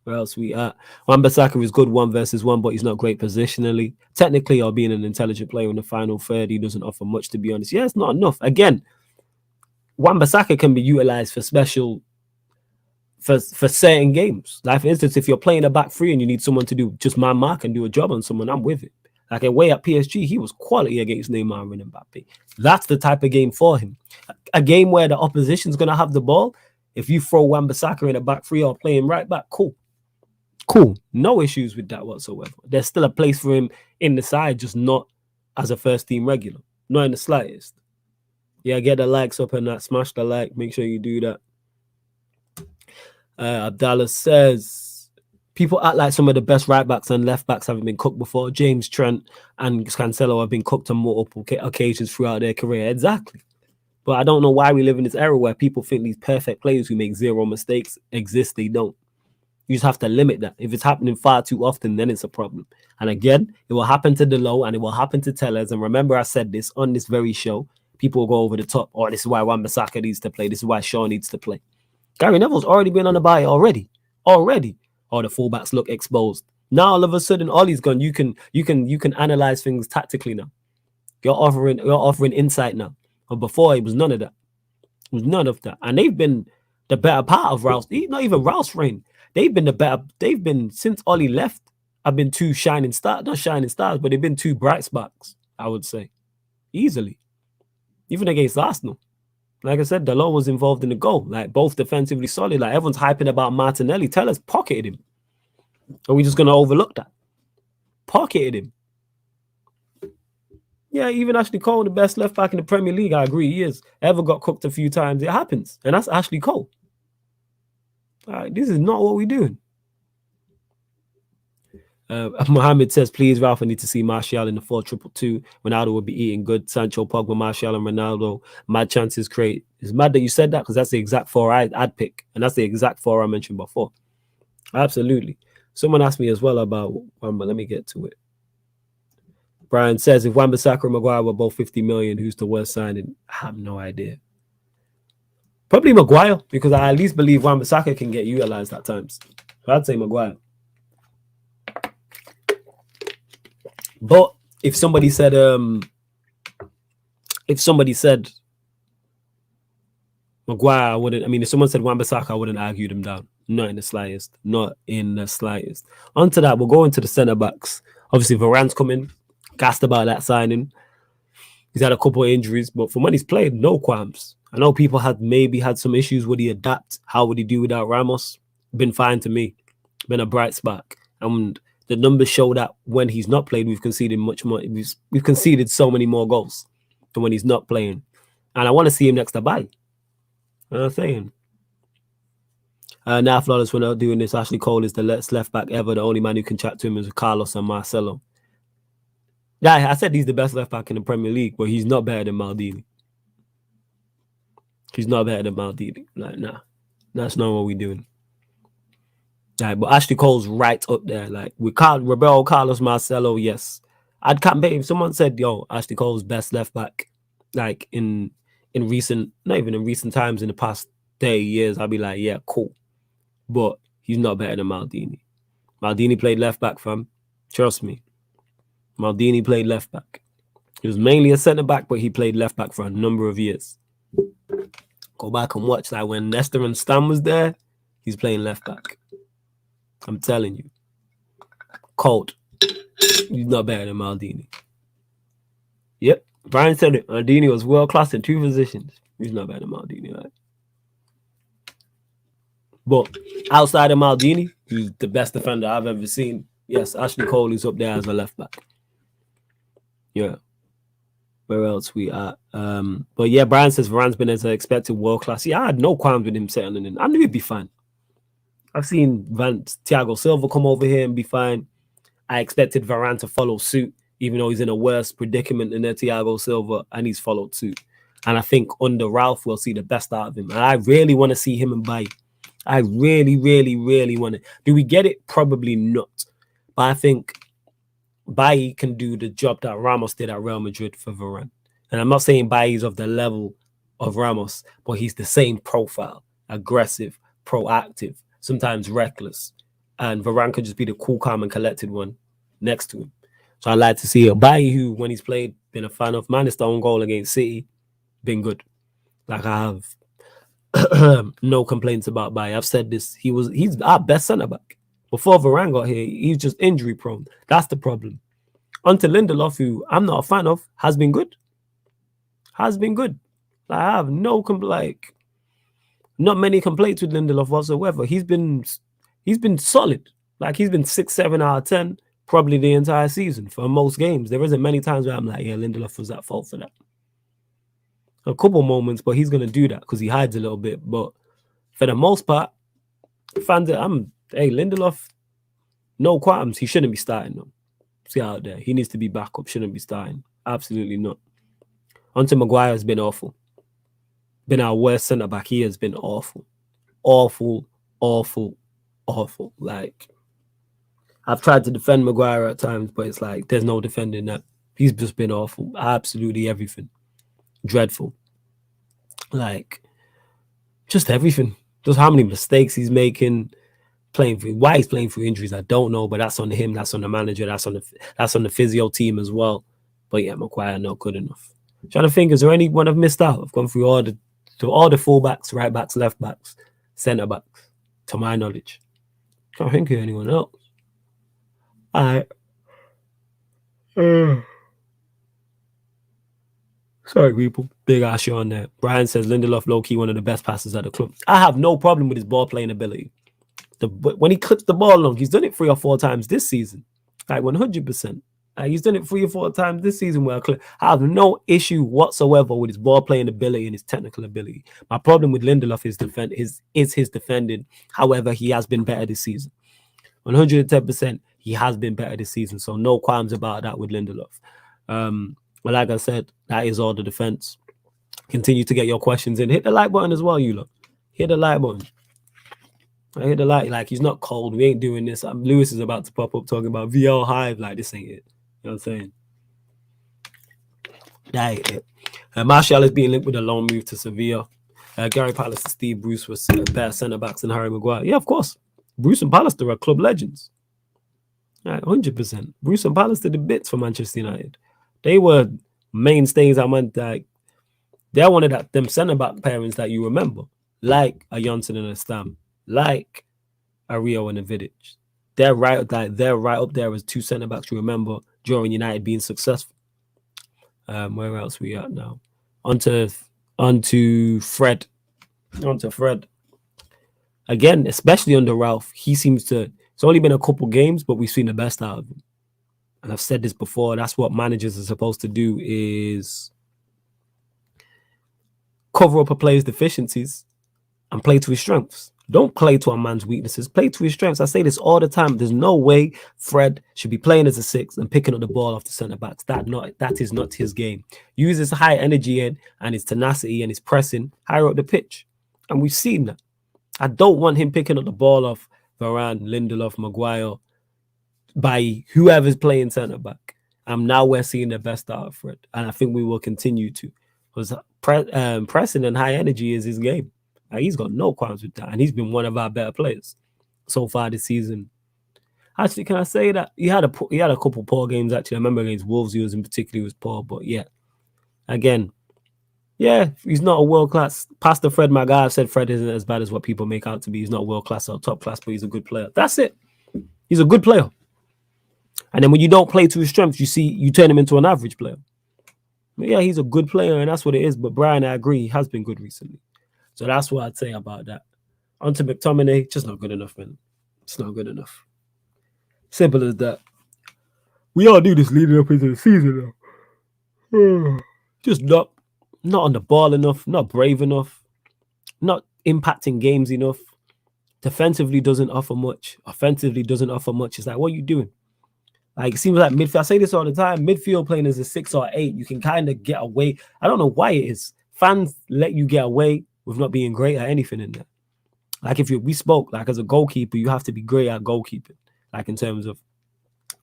Where else we at? Wan-Bissaka is good 1v1, but he's not great positionally. Technically, or being an intelligent player in the final third, he doesn't offer much, to be honest. Yeah, it's not enough. Again, Wan-Bissaka can be utilized for special for certain games. Like, for instance, if you're playing a back three and you need someone to do just man mark and do a job on someone, I'm with it. Like away at PSG, he was quality against Neymar and Mbappe. That's the type of game for him. A game where the opposition's going to have the ball. If you throw Wan-Bissaka in a back three or playing right back, cool. Cool. No issues with that whatsoever. There's still a place for him in the side, just not as a first team regular. Not in the slightest. Yeah, get the likes up and that. Smash the like. Make sure you do that. Abdallah says, people act like some of the best right backs and left backs haven't been cooked before. James, Trent, and Cancelo have been cooked on multiple occasions throughout their career. Exactly. But I don't know why we live in this era where people think these perfect players who make zero mistakes exist. They don't. You just have to limit that. If it's happening far too often, then it's a problem. And again, it will happen to Delo and it will happen to Tellers. And remember, I said this on this very show. People will go over the top. Oh, this is why Wan-Bissaka needs to play. This is why Shaw needs to play. Gary Neville's already been on the bye already. Oh, the fullbacks look exposed. Now all of a sudden, Ollie's gone. You can analyze things tactically now. You're offering insight now. But before, it was none of that. It was none of that. And they've been the better part of Rouse. Not even Rouse reign. They've been since Ollie left. I've been two shining stars, not shining stars, but they've been two bright sparks, I would say, easily. Even against Arsenal. Like I said, Dalot was involved in the goal. Like both defensively solid. Like everyone's hyping about Martinelli. Tell us, pocketed him. Are we just gonna overlook that? Pocketed him. Yeah, even Ashley Cole, the best left back in the Premier League, I agree he is. Ever got cooked a few times. It happens. And that's Ashley Cole. This is not what we're doing. Mohammed says, please, Ralph, I need to see Martial in the 4-2-2. Ronaldo will be eating good. Sancho, Pogba, Martial, and Ronaldo. Mad chances create. It's mad that you said that because that's the exact four I'd pick. And that's the exact four I mentioned before. Absolutely. Someone asked me as well about one, but let me get to it. Brian says, if Wan-Bissaka and Maguire were both 50 million, who's the worst signing? I have no idea. Probably Maguire, because I at least believe Wan-Bissaka can get utilized at times. So I'd say Maguire. But if somebody said Maguire, I wouldn't. I mean, if someone said Wan-Bissaka, I wouldn't argue them down. Not in the slightest. Not in the slightest. Onto that, we'll go into the centre backs. Obviously, Varane's coming. Gassed about that signing. He's had a couple of injuries, but from when he's played, no qualms. I know people had some issues. Would he adapt? How would he do without Ramos? Been fine to me. Been a bright spark. And the numbers show that when he's not played, we've conceded much more. We've conceded so many more goals than when he's not playing. And I want to see him next to Baye. You know what I'm saying? Now, Flawless, we're not doing this. Ashley Cole is the best left back ever. The only man who can chat to him is Carlos and Marcelo. Yeah, I said he's the best left back in the Premier League, but he's not better than Maldini. He's not better than Maldini. Like, nah, that's not what we're doing. Like, but Ashley Cole's right up there. Like, with Roberto Carlos, Marcelo, yes. I'd campaign if someone said, yo, Ashley Cole's best left back, like in recent, not even in recent times, in the past 30 years, I'd be like, yeah, cool. But he's not better than Maldini. Maldini played left back, fam. Trust me. Maldini played left back. He was mainly a centre back, but he played left back for a number of years. Go back and watch. Like when Nestor and Stan was there, he's playing left back. I'm telling you. Cold. He's not better than Maldini. Yep. Brian said it. Maldini was world class in two positions. He's not better than Maldini, right? But outside of Maldini, he's the best defender I've ever seen. Yes, Ashley Cole is up there as a left back. Yeah. Where else we at? But yeah, Brian says Varane's been as expected world class. Yeah, I had no qualms with him settling in. I knew he'd be fine. I've seen Thiago Silva come over here and be fine. I expected Varane to follow suit, even though he's in a worse predicament than Thiago Silva, and he's followed suit. And I think under Ralph, we'll see the best out of him. And I really want to see him and Baye. I really, really, really want it. Do we get it? Probably not. But I think Baye can do the job that Ramos did at Real Madrid for Varane. And I'm not saying Baye is of the level of Ramos, but he's the same profile. Aggressive, proactive, sometimes reckless. and Varane could just be the cool, calm, and collected one next to him. So I like to see a Bailly who, when he's played, been a fan of. Minus the own goal against City, been good. Like I have no complaints about Bailly. I've said this. He's our best centre back. Before Varane got here, he's just injury prone. That's the problem. Onto Lindelof, who I'm not a fan of, has been good. Has been good. Like, I have no not many complaints with Lindelof whatsoever. He's been solid. Like he's been 6, 7 out of 10 probably the entire season for most games. There isn't many times where I'm like, yeah, Lindelof was at fault for that. A couple moments, but he's gonna do that because he hides a little bit. But for the most part, Lindelof, no qualms. He shouldn't be starting though. See out there. He needs to be back up, shouldn't be starting. Absolutely not. Onto Maguire has been awful. Been our worst centre back. He has been awful. Awful, awful, awful. Like, I've tried to defend Maguire at times, but it's like there's no defending that. He's just been awful. Absolutely everything. Dreadful. Like, just everything. Just how many mistakes he's making. Why he's playing through injuries, I don't know, but that's on him, that's on the manager, that's on the physio team as well. But yeah, Maguire not good enough. I'm trying to think, is there anyone I've missed out? I've gone through all the fullbacks, right backs, left backs, centre backs, to my knowledge. Can't think of anyone else. All right. Sorry, people. Big ass show on there. Brian says Lindelof low-key one of the best passers at the club. I have no problem with his ball playing ability. When he clips the ball long, he's done it 3 or 4 times this season. Like 100%. He's done it 3 or 4 times this season where I have no issue whatsoever with his ball playing ability and his technical ability. My problem with Lindelof is his defending. However, he has been better this season. 110%, he has been better this season. So no qualms about that with Lindelof. But like I said, that is all the defense. Continue to get your questions in. Hit the like button as well, you lot. Hit the like button. I hit the light. Like, he's not cold. We ain't doing this. Lewis is about to pop up talking about VL Hive. Like, this ain't it. You know what I'm saying? That ain't it. Martial is being linked with a loan move to Sevilla. Gary Palace and Steve Bruce were better centre-backs than Harry Maguire. Yeah, of course. Bruce and Palace are club legends. Right, 100%. Bruce and Palace did the bits for Manchester United. They were mainstays. They're one of them centre-back pairings that you remember. Like a Johnson and a Stam. Like a Rio and a Vidic. They're right up there as 2 centre-backs you remember during United being successful. Where else we at now? Onto Fred. Onto Fred. Again, especially under Ralph, it's only been a couple games, but we've seen the best out of him. And I've said this before, that's what managers are supposed to do, is cover up a player's deficiencies and play to his strengths. Don't play to a man's weaknesses. Play to his strengths. I say this all the time. There's no way Fred should be playing as a 6 and picking up the ball off the centre-backs. That is not his game. Use his high energy and his tenacity and his pressing higher up the pitch. And we've seen that. I don't want him picking up the ball off Varane, Lindelof, Maguire, by whoever's playing centre-back. Now we're seeing the best out of Fred. And I think we will continue to. Because pressing and high energy is his game. He's got no qualms with that, and he's been one of our better players so far this season. Actually, can I say that he had a couple poor games? Actually, I remember against Wolves, he was in particular was poor. But yeah, again, yeah, he's not a world class. Pastor Fred, my guy, I've said Fred isn't as bad as what people make out to be. He's not world class or top class, but he's a good player. That's it. He's a good player. And then when you don't play to his strengths, you turn him into an average player. But yeah, he's a good player, and that's what it is. But Brian, I agree, he has been good recently. So that's what I'd say about that. Onto McTominay, just not good enough, man. It's not good enough. Simple as that. We all do this leading up into the season, though. Just not on the ball enough, not brave enough, not impacting games enough. Defensively doesn't offer much. Offensively doesn't offer much. It's like, what are you doing? Like, it seems like midfield. I say this all the time. Midfield playing as a 6 or 8, you can kind of get away. I don't know why it is. Fans let you get away with not being great at anything in there. Like, we spoke, like, as a goalkeeper, you have to be great at goalkeeping. Like, in terms of,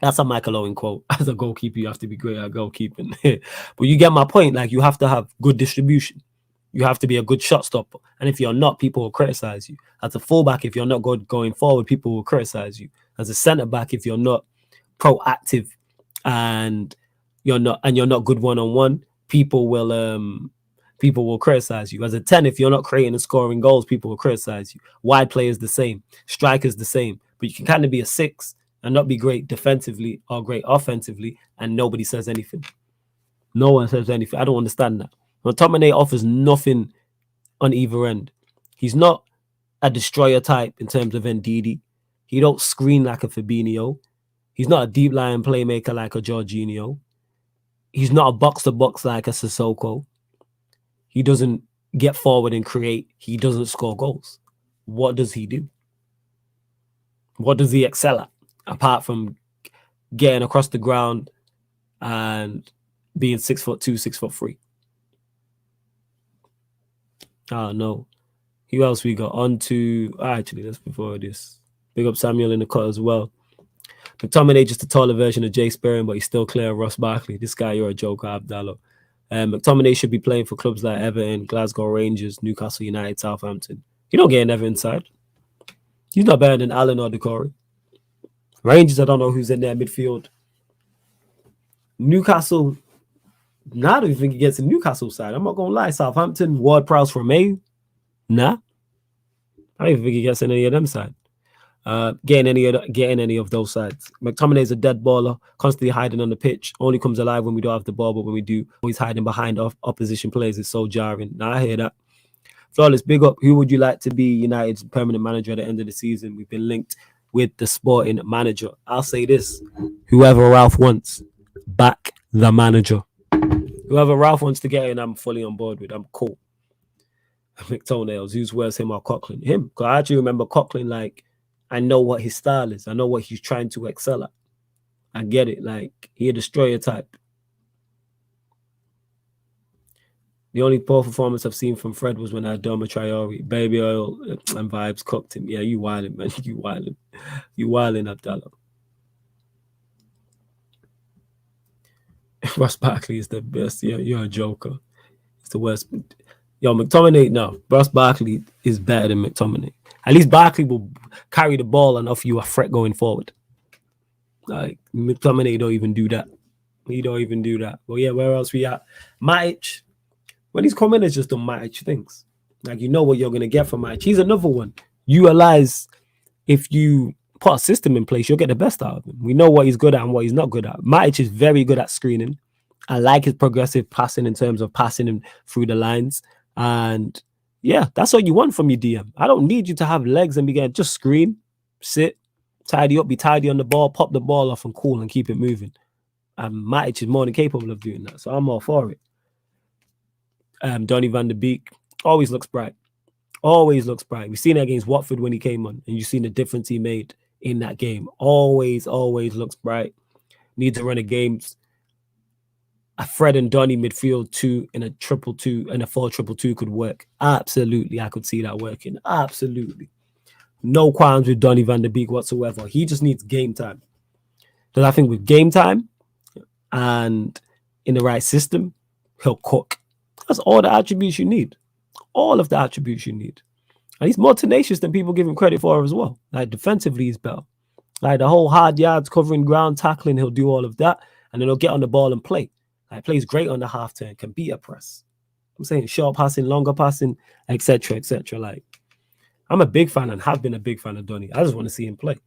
that's a Michael Owen quote. As a goalkeeper, you have to be great at goalkeeping. But you get my point. Like, you have to have good distribution. You have to be a good shot stopper. And if you're not, people will criticize you. As a fullback, if you're not good going forward, people will criticize you. As a centre back, if you're not proactive and you're not good one-on-one, people will criticize you. As a 10, if you're not creating and scoring goals, people will criticize you. Wide players the same, strikers the same. But you can kind of be a 6 and not be great defensively or great offensively, and nobody says anything. No one says anything. I don't understand that. McTominay offers nothing on either end. He's not a destroyer type in terms of Ndidi. He don't screen like a Fabinho. He's not a deep line playmaker like a Jorginho. He's not a box-to-box like a Sissoko. He doesn't get forward and create. He doesn't score goals. What does he do? What does he excel at? Apart from getting across the ground and being 6'2", 6'3". Oh, no. Who else we got? On to... actually, that's before this. Big up Samuel in the cut as well. McTominay just a taller version of Jay Sperrin, but he's still clear of Ross Barkley. This guy, you're a joker, Abdallah. McTominay should be playing for clubs like Everton, Glasgow Rangers, Newcastle United, Southampton. You don't get an Everton side. He's not better than Allen or Decore. Rangers, I don't know who's in their midfield. Newcastle, I don't even think he gets a Newcastle side. I'm not going to lie. Southampton, Ward-Prowse, Romeo. Nah. I don't even think he gets any of them side. Getting any of those sides. McTominay is a dead baller, constantly hiding on the pitch. Only comes alive when we don't have the ball, but when we do, always hiding behind opposition players. It's so jarring. Now I hear that. Flawless, big up. Who would you like to be United's permanent manager at the end of the season? We've been linked with the sporting manager. I'll say this: whoever Ralph wants, back the manager. Whoever Ralph wants to get in, I'm fully on board with. I'm cool. McToenails, who's worse, him or Coughlin? Him. Because I actually remember Coughlin, like, I know what his style is. I know what he's trying to excel at. I get it. Like, he a destroyer type. The only poor performance I've seen from Fred was when I had Doma Traore. Baby oil and vibes cooked him. Yeah, you wildin', man. You wildin'. You wildin', Abdallah. Ross Barkley is the best. You're a joker. It's the worst. Yo, McTominay, no. Ross Barkley is better than McTominay. At least Barkley will carry the ball and offer you a threat going forward. Like, McTominay don't even do that. He don't even do that. But yeah, where else we at? Matic. When he's coming, it's just done Matic things. Like, you know what you're going to get from Matic. He's another one. You realize if you put a system in place, you'll get the best out of him. We know what he's good at and what he's not good at. Matic is very good at screening. I like his progressive passing in terms of passing him through the lines. And yeah, that's what you want from your DM. I don't need you to have legs and begin just screen, sit, tidy up, be tidy on the ball, pop the ball off and cool and keep it moving. And Matic is more than capable of doing that. So I'm all for it. Donny van der Beek always looks bright. Always looks bright. We've seen it against Watford when he came on, and you've seen the difference he made in that game. Always looks bright. Needs to run a games. A Fred and Donny midfield 2 in a 2-2 and a 4-2-2 could work. Absolutely, I could see that working. Absolutely. No qualms with Donny van der Beek whatsoever. He just needs game time. Because I think with game time and in the right system, he'll cook. That's all the attributes you need. All of the attributes you need. And he's more tenacious than people give him credit for as well. Like, defensively, he's better. Like, the whole hard yards, covering ground, tackling, he'll do all of that. And then he'll get on the ball and play. Like, plays great on the half turn, can beat a press. I'm saying short passing, longer passing, etc., etc. Like, I'm a big fan and have been a big fan of Donny. I just want to see him play.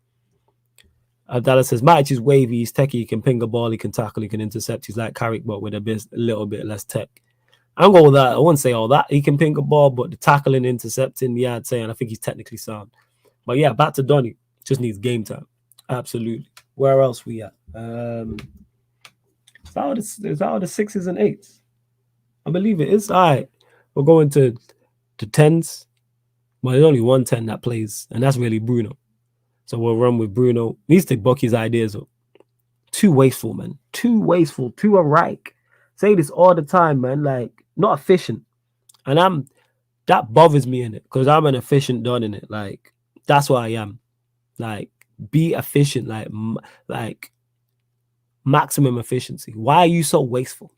Abdallah says, Matic is wavy, he's techie, he can ping a ball, he can tackle, he can intercept. He's like Carrick, but with a little bit less tech. I'm going with that. I wouldn't say all that. He can ping a ball, but the tackling, intercepting, yeah, I'd say, and I think he's technically sound. But yeah, back to Donny. Just needs game time. Absolutely. Where else we at? Is that all the 6s and 8s? I believe it is. All right. We're going to the 10s. Well, there's only one 10 that plays, and that's really Bruno. So we'll run with Bruno. Needs to buck his ideas up. Too wasteful, man. Too wasteful. Too erratic. Say this all the time, man. Like, not efficient. And that bothers me in it because I'm an efficient don in it. Like, that's what I am. Like, be efficient. Like maximum efficiency. Why are you so wasteful?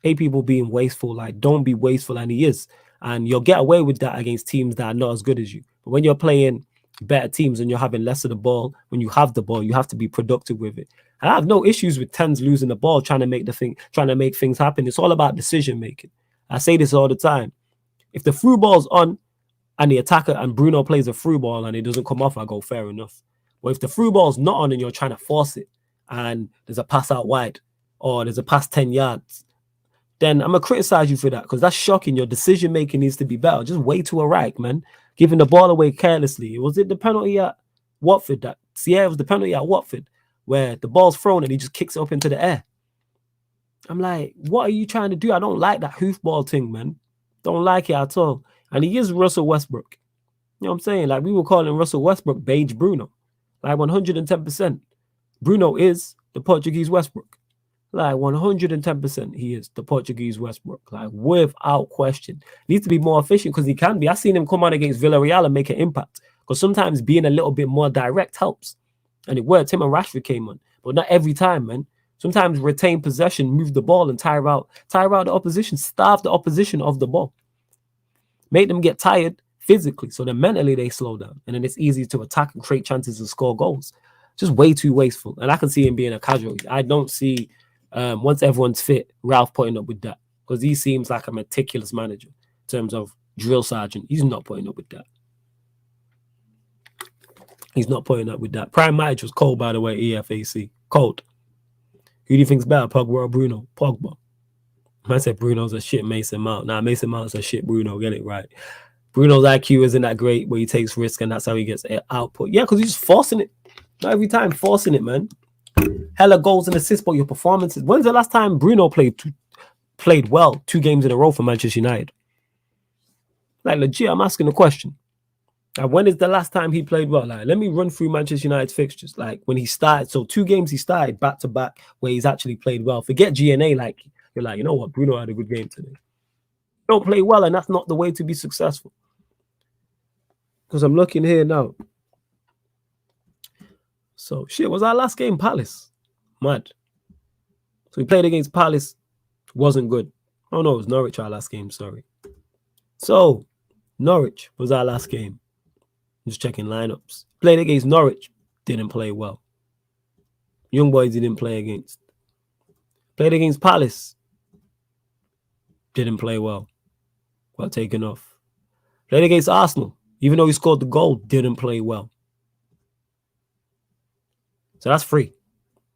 hate people being wasteful. Like, don't be wasteful, and he is. And you'll get away with that against teams that are not as good as you. But when you're playing better teams and you're having less of the ball, when you have the ball, you have to be productive with it. And I have no issues with Tens losing the ball, trying to make things happen. It's all about decision making. I say this all the time. If the through ball's on and the attacker and Bruno plays a through ball and it doesn't come off, I go fair enough. But if the through ball's not on and you're trying to force it and there's a pass out wide or there's a pass 10 yards, then I'm going to criticize you for that because that's shocking. Your decision making needs to be better. Just way too erratic, man. Giving the ball away carelessly. Was it the penalty at Watford? It was the penalty at Watford where the ball's thrown and he just kicks it up into the air. I'm like, what are you trying to do? I don't like that hoofball thing, man. Don't like it at all. And he is Russell Westbrook. You know what I'm saying? Like, we were calling Russell Westbrook Beige Bruno. Like, 110%. Bruno is the Portuguese Westbrook. Like, 110% he is the Portuguese Westbrook. Like, without question. Needs to be more efficient because he can be. I've seen him come on against Villarreal and make an impact. Because sometimes being a little bit more direct helps. And it worked. Him and Rashford came on. But not every time, man. Sometimes retain possession, move the ball, and tire out the opposition, starve the opposition of the ball. Make them get tired physically, so then mentally they slow down. And then it's easy to attack and create chances and score goals. Just way too wasteful. And I can see him being a casualty. I don't see, once everyone's fit, Ralph putting up with that. Because he seems like a meticulous manager in terms of drill sergeant. He's not putting up with that. He's not putting up with that. Prime match was cold, by the way, EFAC. Cold. Who do you think's better, Pogba or Bruno? Pogba. I said Bruno's a shit Mason Mount. Nah, Mason Mount's a shit Bruno. Get it right. Bruno's IQ isn't that great, where he takes risk and that's how he gets output. Yeah, because he's just forcing it. Not every time, forcing it, man. Hella goals and assists, but your performances. When's the last time Bruno played well 2 games in a row for Manchester United? Like, legit, I'm asking a question. Like, when is the last time he played well? Like, let me run through Manchester United's fixtures. Like, when he started, so 2 games he started back to back where he's actually played well. Forget GNA, like, you're like, you know what, Bruno had a good game today. Don't play well, and that's not the way to be successful. Because I'm looking here now. So, shit, was our last game Palace? Mad. So, we played against Palace. Wasn't good. Oh, no, it was Norwich our last game, sorry. So, Norwich was our last game. Just checking lineups. Played against Norwich. Didn't play well. Young boys he didn't play against. Played against Palace. Didn't play well. Got taken off. Played against Arsenal. Even though he scored the goal, didn't play well. So that's 3.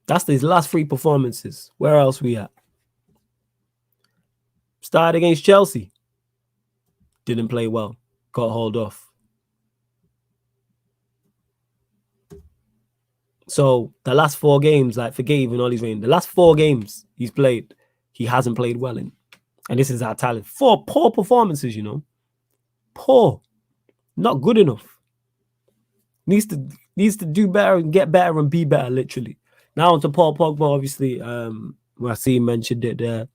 That's his last 3 performances. Where else we at? Started against Chelsea. Didn't play well. Got hauled off. So the last 4 games, like, forget even all these rain. The last 4 games he's played, he hasn't played well in. And this is our talent. 4 poor performances, you know. Poor. Not good enough. Needs to do better and get better and be better, literally. Now on to Paul Pogba, obviously. I see him mentioned it there.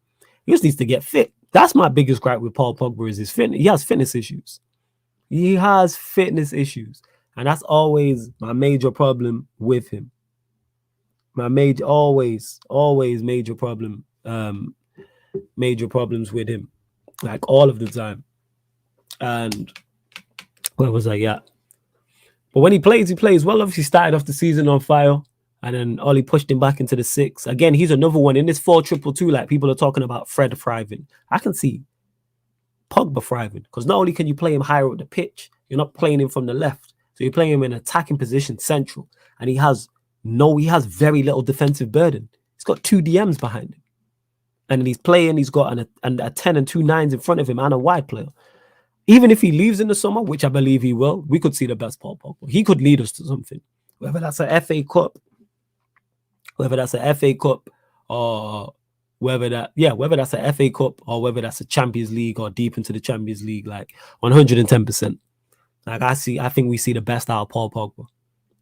He just needs to get fit. That's my biggest gripe with Paul Pogba is his fitness. He has fitness issues. He has fitness issues. And that's always my major problem with him. My always major problem. Major problems with him. Like, all of the time. And where was I at? But when he plays well. Obviously started off the season on fire. And then Ollie pushed him back into the 6. Again, he's another one in this 4-2-2. Like, people are talking about Fred thriving. I can see Pogba thriving. Because not only can you play him higher up the pitch, you're not playing him from the left. So you're playing him in an attacking position, central. And he has very little defensive burden. He's got 2 DMs behind him. And he's got a 10 and 2 9s in front of him and a wide player. Even if he leaves in the summer, which I believe he will, we could see the best Paul Pogba. He could lead us to something. Whether that's an FA Cup, or whether that's an FA Cup or whether that's an FA Cup or whether that's a Champions League or deep into the Champions League, like 110%. Like, I think we see the best out of Paul Pogba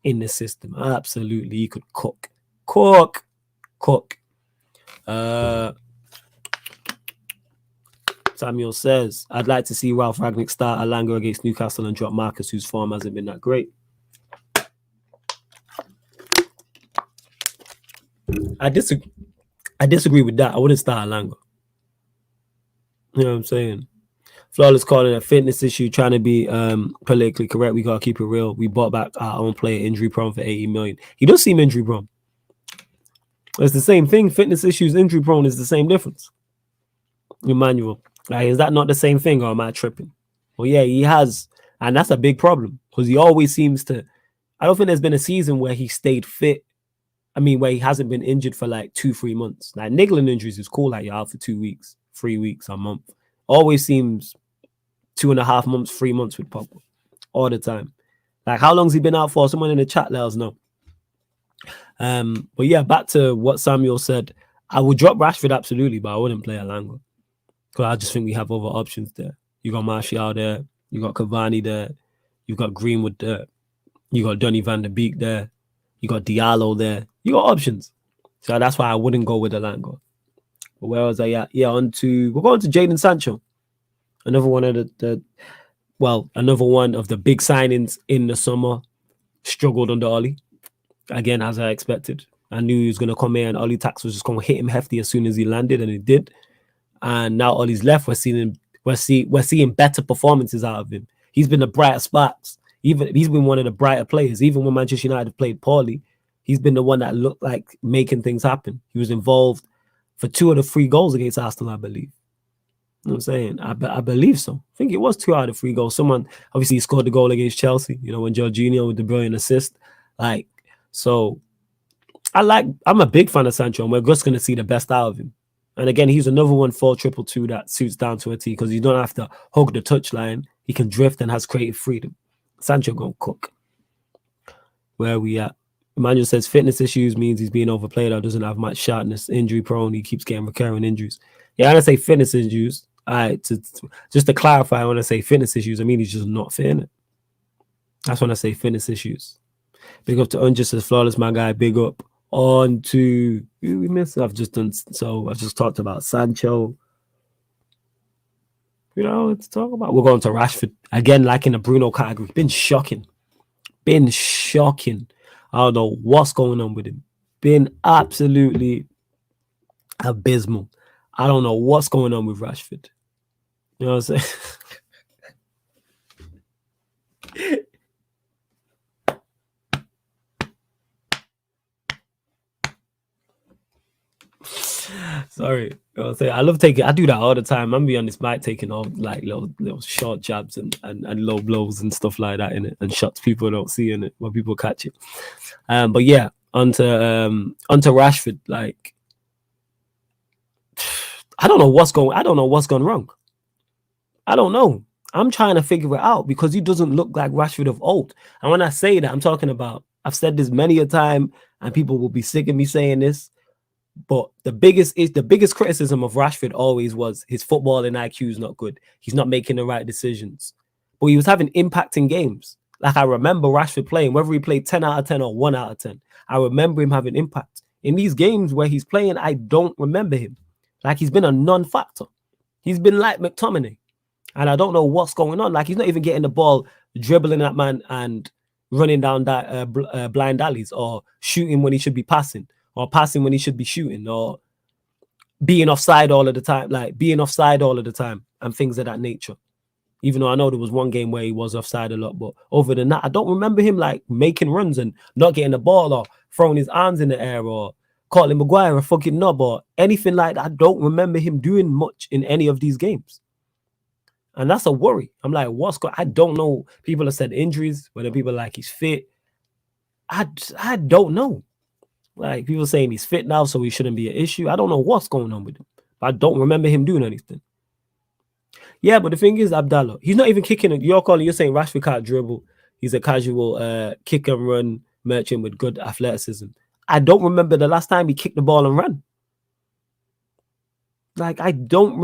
in this system. Absolutely, he could cook. Samuel says, I'd like to see Ralph Ragnick start Alanga against Newcastle and drop Marcus, whose form hasn't been that great. I disagree with that. I wouldn't start Alanga. You know what I'm saying? Flawless calling it a fitness issue, trying to be politically correct. We gotta keep it real. We bought back our own player injury prone for 80 million. He does seem injury prone. It's the same thing. Fitness issues, injury prone is the same difference. Emmanuel, like, is that not the same thing, or am I tripping? Well, yeah, he has, and that's a big problem because he always seems to. I don't think there's been a season where he stayed fit. I mean, where he hasn't been injured for like 2-3 months. Like niggling injuries is cool, like you're out for 2 weeks, 3 weeks, a month. Always seems 2.5 months, 3 months with Pogba all the time. Like, how long's he been out for? Someone in the chat let us know. But yeah, back to what Samuel said. I would drop Rashford absolutely, but I wouldn't play Alanga because I just think we have other options there. You got Martial there, you got Cavani there, you got Greenwood there, you got Donny van der Beek there, you got Diallo there. You got options, so that's why I wouldn't go with Alanga. But where was I at? Yeah, we're going to Jadon Sancho, another one of another one of the big signings in the summer. Struggled under Oli. Again, as I expected. I knew he was going to come in and Oli Tax was just going to hit him hefty as soon as he landed, and it did. And now Oli's left. We're seeing better performances out of him. He's been the brighter sparks. He's been one of the brighter players. Even when Manchester United played poorly, he's been the one that looked like making things happen. He was involved for 2 of the 3 goals against Arsenal, I believe. You know what I'm saying? I believe so. I think it was 2 out of 3 goals. Someone obviously scored the goal against Chelsea, when Jorginho with the brilliant assist. So I'm a big fan of Sancho, and we're just going to see the best out of him. And again, he's another 1-4-2-2 that suits down to a T because you don't have to hug the touchline. He can drift and has creative freedom. Sancho gonna cook. Where are we at? Emmanuel says fitness issues means he's being overplayed or doesn't have much sharpness, injury prone. He keeps getting recurring injuries. Yeah, I say fitness issues. Just to clarify, when I say fitness issues, I mean he's just not fit in it. That's when I say fitness issues. Big up to Unjust as Flawless, my guy. Big up on to who we missed. I've just talked about Sancho. Let's talk about. We're going to Rashford again, like in the Bruno category. Been shocking. I don't know what's going on with him. Been absolutely abysmal. I don't know what's going on with Rashford. You know what I'm saying? Sorry. You know what I'm saying? I love taking. I do that all the time. I'm be on this mic taking all like little short jabs and low blows and stuff like that in it, and shots people don't see in it when people catch it. But yeah, onto Rashford. Like, I don't know what's gone wrong. I don't know. I'm trying to figure it out because he doesn't look like Rashford of old. And when I say that, I'm talking about, I've said this many a time, and people will be sick of me saying this. But the biggest criticism of Rashford always was his footballing IQ is not good. He's not making the right decisions. But he was having impact in games. Like, I remember Rashford playing, whether he played 10 out of 10 or 1 out of 10. I remember him having impact. In these games where he's playing, I don't remember him. Like, he's been a non-factor. He's been like McTominay. And I don't know what's going on. Like, he's not even getting the ball, dribbling that man and running down that blind alleys, or shooting when he should be passing, or passing when he should be shooting, or being offside all of the time, and things of that nature. Even though I know there was one game where he was offside a lot, but other than that, I don't remember him like making runs and not getting the ball, or throwing his arms in the air, or calling Maguire a fucking knob, or anything like that. I don't remember him doing much in any of these games. And that's a worry. I'm like, I don't know. People have said injuries, whether people are like he's fit. I don't know. Like, people saying he's fit now, so he shouldn't be an issue. I don't know what's going on with him. But I don't remember him doing anything. Yeah, but the thing is, Abdallah, he's not even kicking it. You're saying Rashford can't dribble. He's a casual kick and run merchant with good athleticism. I don't remember the last time he kicked the ball and ran. Like, I don't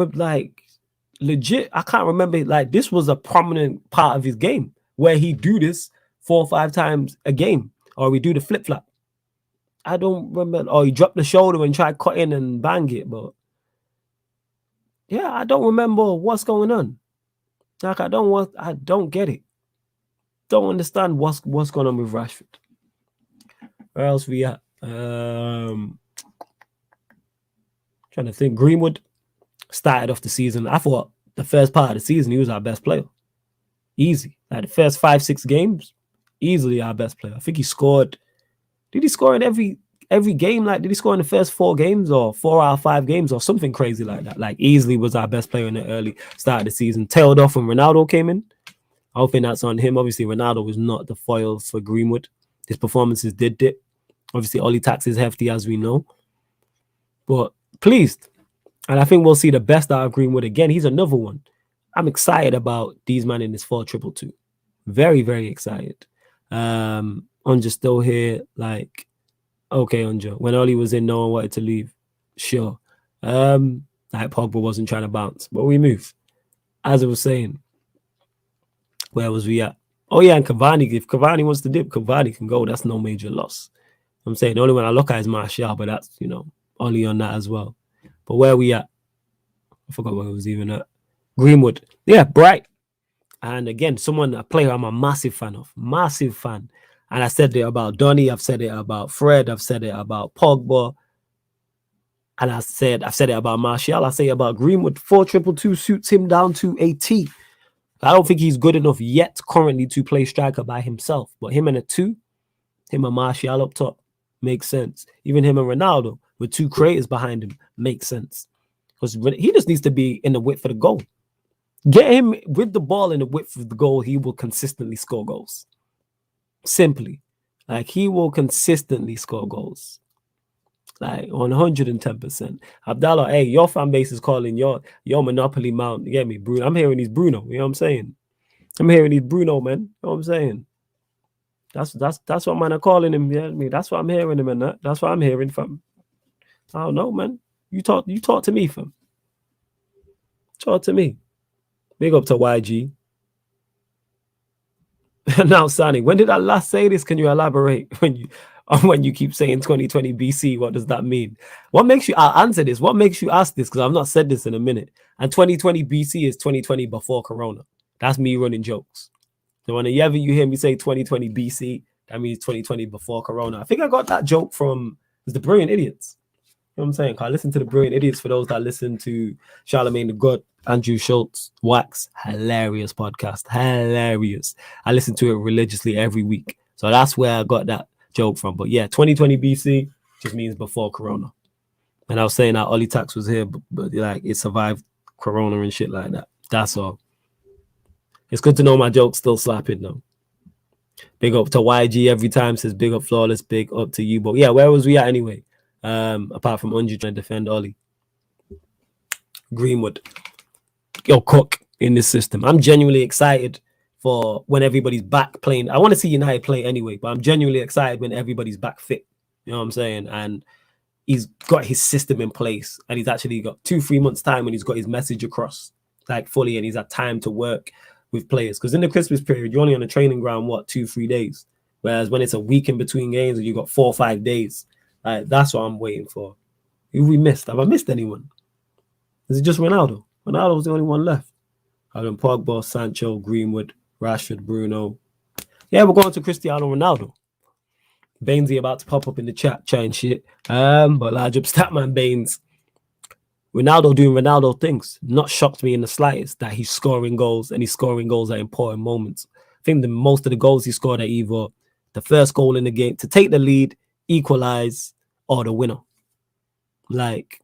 legit, I can't remember. Like, this was a prominent part of his game where he do this 4 or 5 times a game, or we do the flip flop. I don't remember. Or he dropped the shoulder and tried cutting and bang it, but yeah, I don't remember what's going on. Like, I don't get it. Don't understand what's going on with Rashford. Where else we at? Trying to think. Greenwood. Started off the season. I thought the first part of the season, he was our best player. Easy. Like the first 5-6 games, easily our best player. I think he scored. Did he score in every game? Like, did he score in the first 4 games or 4 out of 5 games or something crazy like that? Like, easily was our best player in the early start of the season. Tailed off when Ronaldo came in. I don't think that's on him. Obviously, Ronaldo was not the foil for Greenwood. His performances did dip. Obviously, Oli Tax is hefty, as we know. But pleased. And I think we'll see the best out of Greenwood again. He's another one. I'm excited about these man in this 4-2-2. Very, very excited. Unja still here. Like, okay, Unja. When Oli was in, no one wanted to leave. Sure. Like Pogba wasn't trying to bounce. But we move. As I was saying, where was we at? Oh, yeah, and Cavani. If Cavani wants to dip, Cavani can go. That's no major loss. I'm saying the only one I look at is Martial, but that's, only on that as well. But where are we at? I forgot where it was even at. Greenwood. Yeah, bright. And again, a player I'm a massive fan of. Massive fan. And I said it about Donny. I've said it about Fred. I've said it about Pogba. And I've said it about Martial. I say it about Greenwood. 4-2-2 suits him down to a T. I don't think he's good enough yet currently to play striker by himself. But him and a 2, him and Martial up top, makes sense. Even him and Ronaldo with 2 creators behind him makes sense. Because he just needs to be in the width of the goal. Get him with the ball in the width of the goal, he will consistently score goals. Simply. Like, he will consistently score goals. Like, 110%. Abdallah, hey, your fan base is calling your Monopoly Mount. You get me, Bruno? I'm hearing he's Bruno. You know what I'm saying? I'm hearing he's Bruno, man. You know what I'm saying? That's what man are calling him. You know what I mean? That's what I'm hearing him, and that's what I'm hearing from. I don't know, man. You talk to me, fam. Talk to me. Big up to YG. Now, Sani, when did I last say this? Can you elaborate? When you keep saying 2020 BC, what does that mean? I'll answer this. What makes you ask this? Because I've not said this in a minute. And 2020 BC is 2020 before Corona. That's me running jokes. So whenever you hear me say 2020 BC, that means 2020 before Corona. I think I got that joke from the Brilliant Idiots. You know what I'm saying? I listen to the Brilliant Idiots for those that listen to Charlemagne the God, Andrew Schultz, Wax. Hilarious podcast. Hilarious. I listen to it religiously every week. So that's where I got that joke from. But yeah, 2020 BC just means before Corona. And I was saying that Oli Tax was here, but like it survived Corona and shit like that. That's all. It's good to know my joke's still slapping though. Big up to YG every time, says big up Flawless, big up to you. But yeah, where was we at anyway? Apart from Unji trying to defend Oli. Greenwood. Yo, Cook in this system. I'm genuinely excited for when everybody's back playing. I want to see United play anyway, but I'm genuinely excited when everybody's back fit. You know what I'm saying? And he's got his system in place, and he's actually got 2-3 months time when he's got his message across like fully, and he's had time to work with players. Because in the Christmas period, you're only on the training ground 2-3 days, whereas when it's a week in between games and you got 4 or 5 days, that's what I'm waiting for. Who we missed? Have I missed anyone? Is it just Ronaldo? Ronaldo's the only one left. I've Pogba, Sancho, Greenwood, Rashford, Bruno. Yeah, we're going to Cristiano Ronaldo. Bainesy about to pop up in the chat, chatting shit. But large up Statman Baines. Ronaldo doing Ronaldo things. Not shocked me in the slightest that he's scoring goals, and he's scoring goals at important moments. I think most of the goals he scored are either the first goal in the game to take the lead, equalize, or the winner. Like,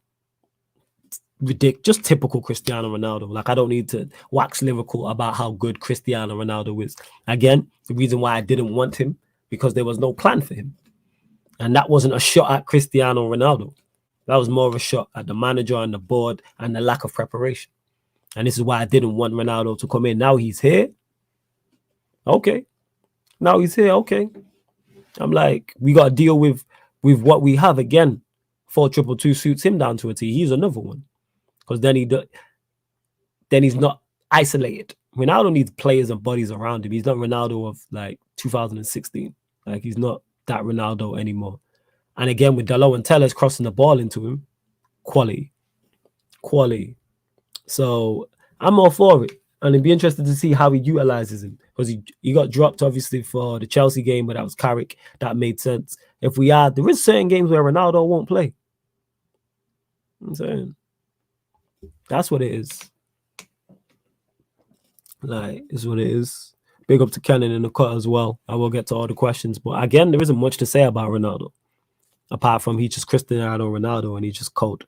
ridiculous, just typical Cristiano Ronaldo. Like, I don't need to wax lyrical about how good Cristiano Ronaldo is. Again, the reason why I didn't want him, because there was no plan for him. And that wasn't a shot at Cristiano Ronaldo. That was more of a shot at the manager and the board and the lack of preparation. And this is why I didn't want Ronaldo to come in. Now he's here. Okay. Now he's here. Okay. I'm like, we got to deal with what we have. Again, 4-2-2 suits him down to a T. He's another one. Because then he's not isolated. Ronaldo needs players and bodies around him. He's not Ronaldo of like 2016. Like, he's not that Ronaldo anymore. And again, with Dalot and Tellez crossing the ball into him, quality. So I'm all for it. And it'd be interested to see how he utilizes him. Because he got dropped, obviously, for the Chelsea game, but that was Carrick. That made sense. There is certain games where Ronaldo won't play. I'm saying. That's what it is. Like, is what it is. Big up to Kenan in the cut as well. I will get to all the questions. But again, there isn't much to say about Ronaldo. Apart from he's just Cristiano Ronaldo and he's just cold.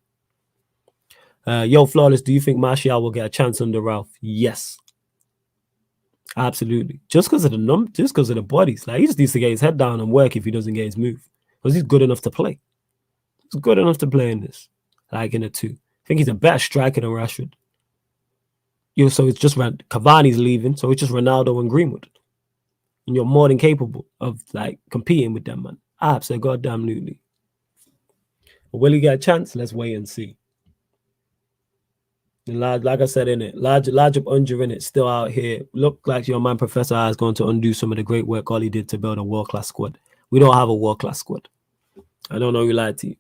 Yo, Flawless, do you think Martial will get a chance under Ralph? Yes. Absolutely. Just because of the bodies. Like, he just needs to get his head down and work if he doesn't get his move. Because he's good enough to play. He's good enough to play in this. Like in a 2. I think he's a better striker than Rashford. So it's just Cavani's leaving, so it's just Ronaldo and Greenwood. And you're more than capable of like competing with them, man. Absolutely, goddamn. But will he get a chance? Let's wait and see. And like I said in it, large up under in it, still out here. Look like your man Professor I is going to undo some of the great work Ollie did to build a world-class squad. We don't have a world-class squad. I don't know who lied to you.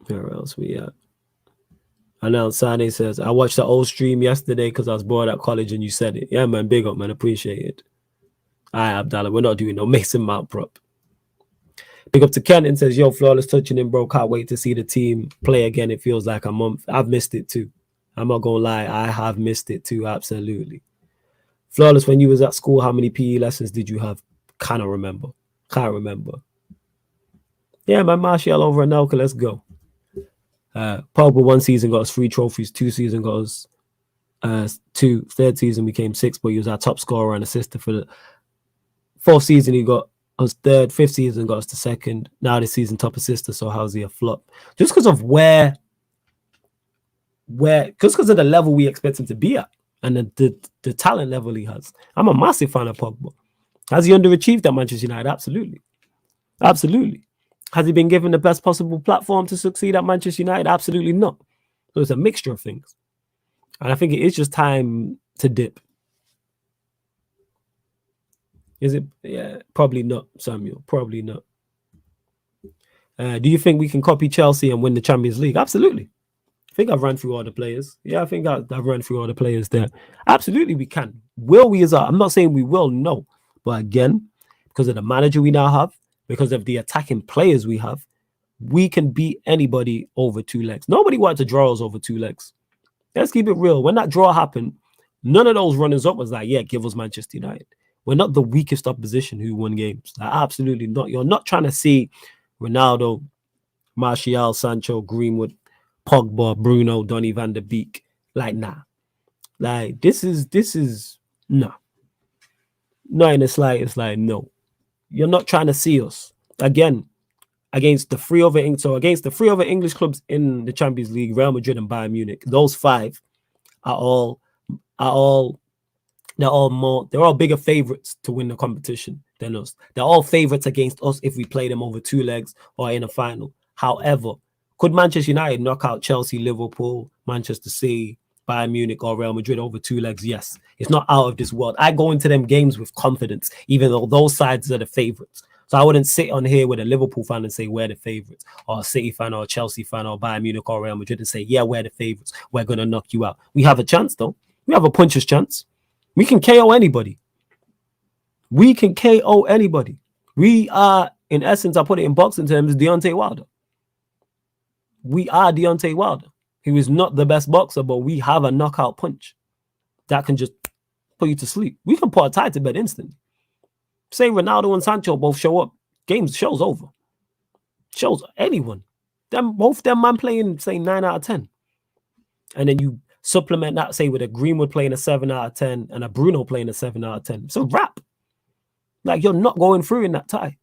Where else we at? And now Sane says, I watched the old stream yesterday because I was bored at college and you said it. Yeah, man, big up, man. Appreciate it. All right, Abdallah, we're not doing no Mason Mount prop. Big up to Kenton says, yo, Flawless touching in, bro. Can't wait to see the team play again. It feels like a month. I've missed it too. I'm not going to lie. I have missed it too. Absolutely. Flawless, when you was at school, how many PE lessons did you have? Can't remember. Yeah, man, Martial over Anelka. Let's go. Pogba 1 season got us 3 trophies. 2 season got us 2. 3rd season became 6, but he was our top scorer and assister for the 4th season. He got us 3rd. 5th season got us the 2nd. Now this season top assister. So how's he a flop? Just because of just because of the level we expect him to be at and the talent level he has. I'm a massive fan of Pogba. Has he underachieved at Manchester United? Absolutely. Has he been given the best possible platform to succeed at Manchester United? Absolutely not. So it's a mixture of things. And I think it is just time to dip. Is it? Yeah, probably not, Samuel. Probably not. Do you think we can copy Chelsea and win the Champions League? Absolutely. I think I've run through all the players. Yeah, I think I've run through all the players there. Absolutely, we can. Will we? I'm not saying we will, no. But again, because of the manager we now have, because of the attacking players we have, we can beat anybody over 2 legs. Nobody wanted to draw us over 2 legs. Let's keep it real. When that draw happened, none of those runners up was like, yeah, give us Manchester United. We're not the weakest opposition who won games. Like, absolutely not. You're not trying to see Ronaldo, Martial, Sancho, Greenwood, Pogba, Bruno, Donny van der Beek. Like, nah. Like, this is nah. Not in the slightest. Like, no. You're not trying to see us. Again, against the 3 other English clubs in the Champions League, Real Madrid and Bayern Munich, those 5 are all they're all bigger favorites to win the competition than us. They're all favorites against us if we play them over 2 legs or in a final. However, could Manchester United knock out Chelsea, Liverpool, Manchester City, Bayern Munich or Real Madrid over 2 legs? Yes. It's not out of this world. I go into them games with confidence, even though those sides are the favorites. So I wouldn't sit on here with a Liverpool fan and say we're the favorites, or a City fan or a Chelsea fan or Bayern Munich or Real Madrid and say, yeah, we're the favorites. We're going to knock you out. We have a chance, though. We have a puncher's chance. We can KO anybody. We are, in essence, I put it in boxing terms, Deontay Wilder. We are Deontay Wilder. He is not the best boxer, but we have a knockout punch that can just put you to sleep. We can put a tie to bed instantly. Say Ronaldo and Sancho both show up. Show's over. Shows anyone. Both them man playing, say, 9 out of 10. And then you supplement that, say, with a Greenwood playing a 7 out of 10 and a Bruno playing a 7 out of 10. It's a wrap. Like, you're not going through in that tie.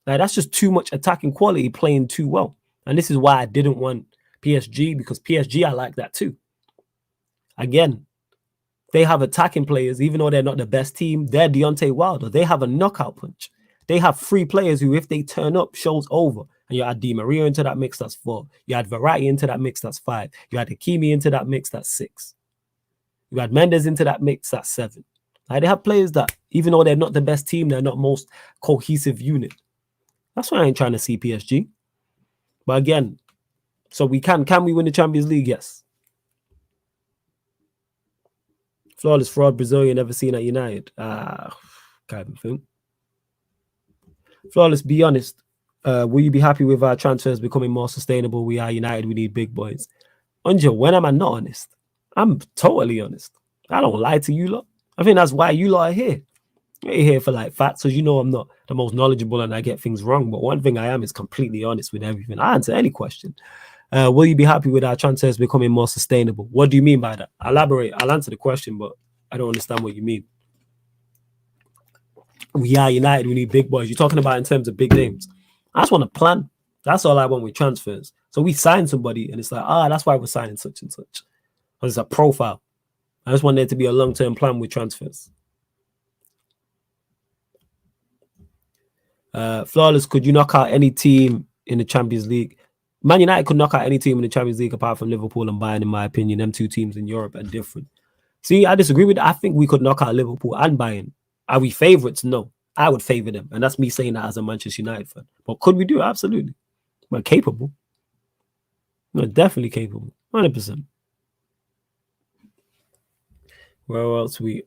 Like, that's just too much attacking quality playing too well. And this is why I didn't want PSG, because PSG, I like that too. Again, they have attacking players, even though they're not the best team. They're Deontay Wilder. They have a knockout punch. They have 3 players who, if they turn up, show's over. And you add Di Maria into that mix, that's 4. You add Verratti into that mix, that's 5. You add Hakimi into that mix, that's 6. You add Mendes into that mix, that's 7. Like, they have players that, even though they're not the best team, they're not most cohesive unit. That's why I ain't trying to see PSG. But again, so we can we win the Champions League? Yes. Flawless fraud Brazilian never seen at United. Can't even think. Flawless, be honest. Will you be happy with our transfers becoming more sustainable? We are United. We need big boys. Unja, when am I not honest? I'm totally honest. I don't lie to you lot. I think that's why you lot are here. You're here for like facts, because you know I'm not the most knowledgeable and I get things wrong. But one thing I am is completely honest with everything. I answer any question. Will you be happy with our transfers becoming more sustainable? What do you mean by that? Elaborate. I'll answer the question, but I don't understand what you mean. We are United. We need big boys. You're talking about in terms of big names. I just want a plan. That's all I want with transfers. So we sign somebody and it's like, that's why we're signing such and such. It's a profile. I just want there to be a long-term plan with transfers. Flawless, could you knock out any team in the Champions League? Man United could knock out any team in the Champions League apart from Liverpool and Bayern, in my opinion. Them two teams in Europe are different. See, I disagree with that. I think we could knock out Liverpool and Bayern. Are we favourites? No. I would favour them. And that's me saying that as a Manchester United fan. But could we do it? Absolutely. We're capable. We're definitely capable. 100%. Where else we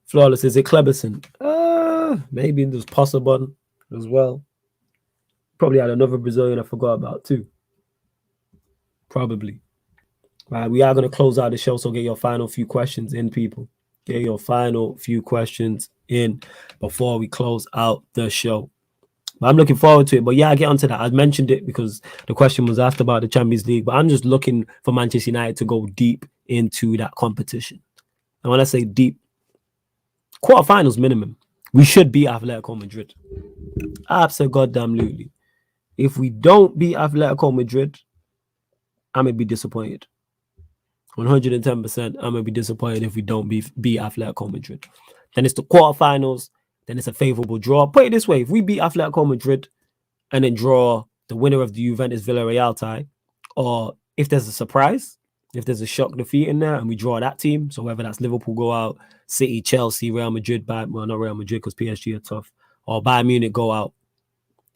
Flawless, is it Kleberson? Maybe there's possible as well. Probably had another Brazilian I forgot about too. Probably. Right, we are going to close out the show, so get your final few questions in, people. Get your final few questions in before we close out the show. But I'm looking forward to it. But yeah, I get onto that. I mentioned it because the question was asked about the Champions League. But I'm just looking for Manchester United to go deep into that competition. And when I say deep, quarterfinals minimum. We should beat Atletico Madrid. Absolutely. If we don't beat Atletico Madrid, I'm going to be disappointed. 110%, I'm going to be disappointed if we don't beat Atletico Madrid. Then it's the quarterfinals. Then it's a favorable draw. Put it this way. If we beat Atletico Madrid and then draw the winner of the Juventus-Villarreal tie, or if there's a surprise, if there's a shock defeat in there and we draw that team, so whether that's Liverpool go out, City, Chelsea, Real Madrid, not Real Madrid because PSG are tough, or Bayern Munich go out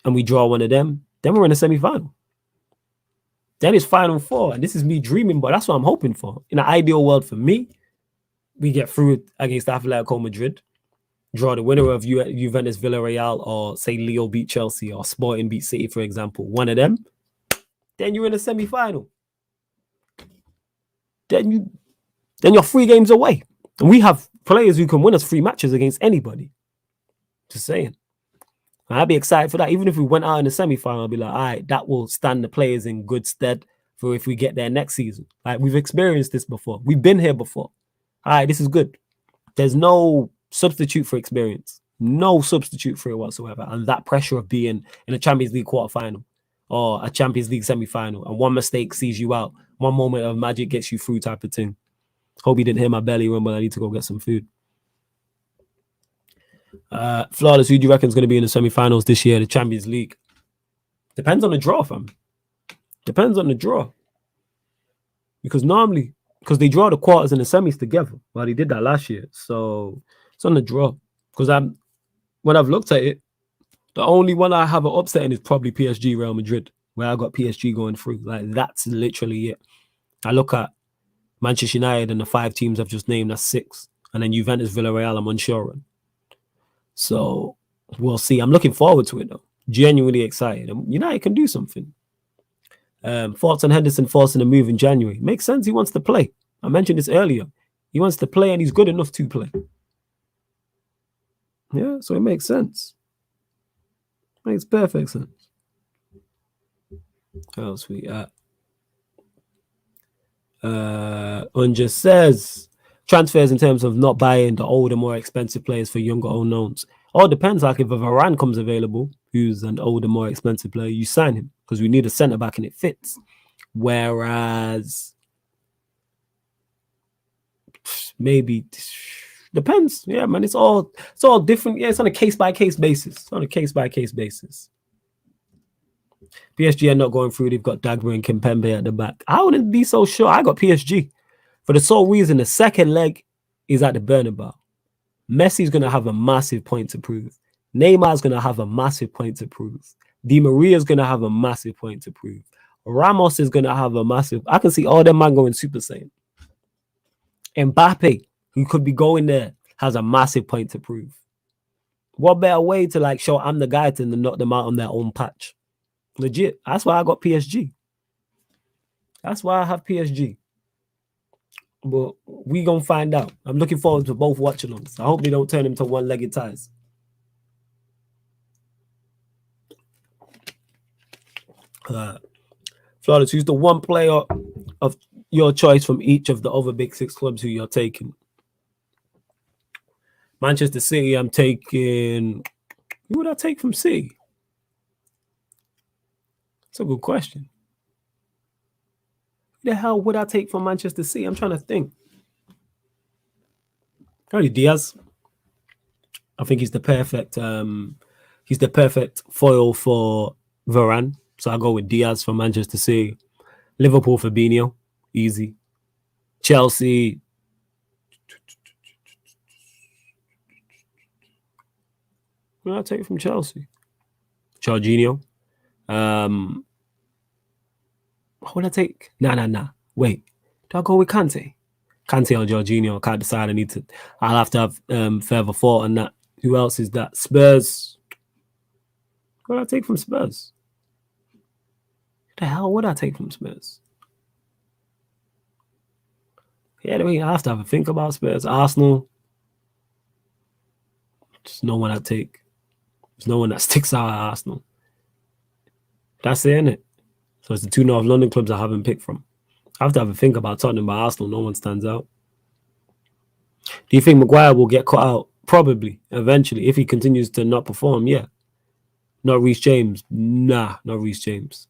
and we draw one of them, then we're in the semi-final. Then it's Final Four, and this is me dreaming, but that's what I'm hoping for. In an ideal world for me, we get through against Atletico Madrid, draw the winner of Juventus Villarreal, or say Leo beat Chelsea, or Sporting beat City, for example, one of them, then you're in the semi-final. Then you're 3 games away. And we have players who can win us 3 matches against anybody. Just saying. I'd be excited for that. Even if we went out in the semi-final, I'd be like, all right, that will stand the players in good stead for if we get there next season. Like, we've experienced this before. We've been here before. All right, this is good. There's no substitute for experience. No substitute for it whatsoever. And that pressure of being in a Champions League quarterfinal or a Champions League semi-final, and one mistake sees you out, one moment of magic gets you through type of thing. Hope you didn't hear my belly rumble. I need to go get some food. Flawless, who do you reckon is going to be in the semi-finals this year, the Champions League? Depends on the draw, fam. Depends on the draw. Because normally, because they draw the quarters and the semis together. Well, they did that last year. So it's on the draw. Because when I've looked at it, the only one I have an upset in is probably PSG, Real Madrid, where I got PSG going through. Like, that's literally it. I look at Manchester United and the 5 teams I've just named, that's 6. And then Juventus, Villarreal, I'm unsure on. So we'll see. I'm looking forward to it, though. Genuinely excited. United can do something. Thoughts on Henderson forcing a move in January? Makes sense. He wants to play. I mentioned this earlier. He wants to play and he's good enough to play. Yeah, so it makes sense. Makes perfect sense. How else we at? Unja says transfers in terms of not buying the older, more expensive players for younger unknowns. All depends. Like if a Varane comes available, who's an older, more expensive player, you sign him because we need a centre back and it fits. Whereas maybe depends. Yeah, man, it's all different. Yeah, it's on a case-by-case basis. PSG are not going through. They've got Dagba and Kimpembe at the back. I wouldn't be so sure. I got PSG. For the sole reason, the second leg is at the Bernabeu. Messi's going to have a massive point to prove. Neymar's going to have a massive point to prove. Di Maria's going to have a massive point to prove. Ramos is going to have a massive... I can see all them man going Super Saiyan. Mbappe, who could be going there, has a massive point to prove. What better way to like show I'm the guy to knock them out on their own patch? Legit. That's why I got PSG. That's why I have PSG. But we gonna find out. I'm looking forward to both watch-alongs. I hope they don't turn into one-legged ties. Flawless, who's the one player of your choice from each of the other big six clubs who you're taking? Manchester City, I'm taking... Who would I take from City? That's a good question. Who the hell would I take from Manchester City? I'm trying to think. Probably Diaz. I think he's the perfect foil for Varane. So I'll go with Diaz for Manchester City. Liverpool, Fabinho. Easy. Chelsea. Who did I take from Chelsea? Jorginho. What would I take? Nah. Wait. Do I go with Kante? Kante or Jorginho? I can't decide. I'll have to have further thought on that. Who else is that? Spurs. What would I take from Spurs? What the hell would I take from Spurs? Yeah, I have to have a think about Spurs. Arsenal. Just no one I take. There's no one that sticks out at Arsenal. That's it, innit? So it's the two North London clubs I haven't picked from. I have to have a think about Tottenham, but Arsenal, no one stands out. Do you think Maguire will get cut out? Probably, eventually, if he continues to not perform, yeah. Not Reece James. Nah, not Reece James.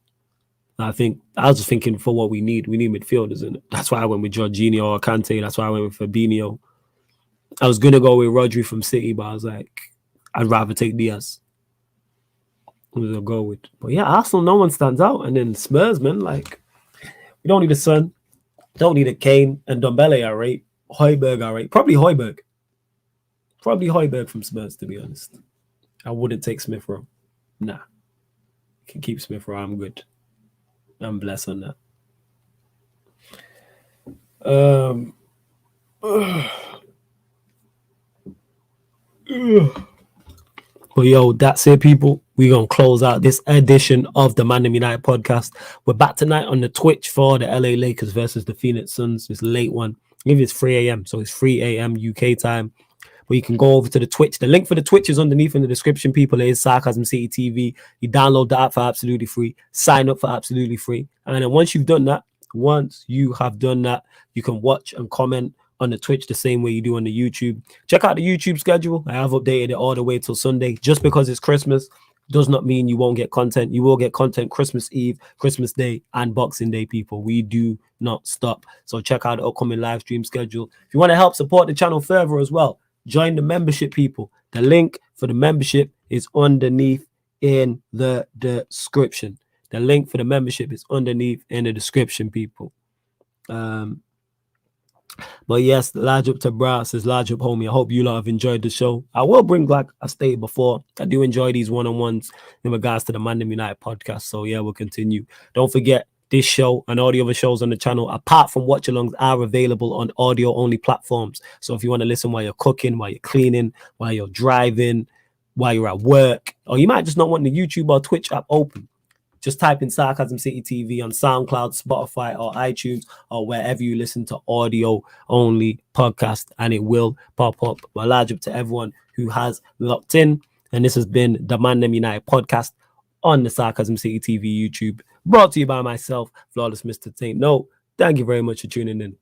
I was just thinking for what we need. We need midfielders, isn't it? That's why I went with Jorginho or Kante. That's why I went with Fabinho. I was going to go with Rodri from City, but I was like, I'd rather take Diaz. I'll go with. But yeah, Arsenal, no one stands out. And then Spurs, man, like, we don't need a Son. Don't need a Kane. And Ndombele, I rate. Højbjerg, I rate. Probably Højbjerg. Probably Højbjerg from Spurs, to be honest. I wouldn't take Smith Rowe. Nah. Can keep Smith Rowe. I'm good. I'm blessed on that. But yo, that's it, people. We're going to close out this edition of the ManDem United podcast. We're back tonight on the Twitch for the LA Lakers versus the Phoenix Suns. It's a late one. Maybe it's 3 a.m. So it's 3 a.m. UK time. But you can go over to the Twitch. The link for the Twitch is underneath in the description, people. It is Sarcasm City TV. You download the app for absolutely free. Sign up for absolutely free. And then once you have done that, you can watch and comment on the Twitch the same way you do on the YouTube. Check out the YouTube schedule. I have updated it all the way till Sunday. Just because it's Christmas does not mean you won't get content. You will get content Christmas Eve, Christmas Day, and Boxing Day, people. We do not stop. So check out the upcoming live stream schedule. If you want to help support the channel further as well, join the membership, people. The link for the membership is underneath in the description. The link for the membership is underneath in the description, people. But yes, large up to Brass says large up, homie. I hope you lot have enjoyed the show. I will bring, like I stated before, I do enjoy these one-on-ones in regards to the ManDem United podcast. So yeah, we'll continue. Don't forget, this show and all the other shows on the channel, apart from watch-alongs, are available on audio-only platforms. So if you want to listen while you're cooking, while you're cleaning, while you're driving, while you're at work, or you might just not want the YouTube or Twitch app open, just type in Sarcasm City TV on SoundCloud, Spotify, or iTunes, or wherever you listen to audio-only podcast, and it will pop up. Well, large up to everyone who has locked in. And this has been the ManDem United podcast on the Sarcasm City TV YouTube, brought to you by myself, Flawless Mr. Taint. No, thank you very much for tuning in.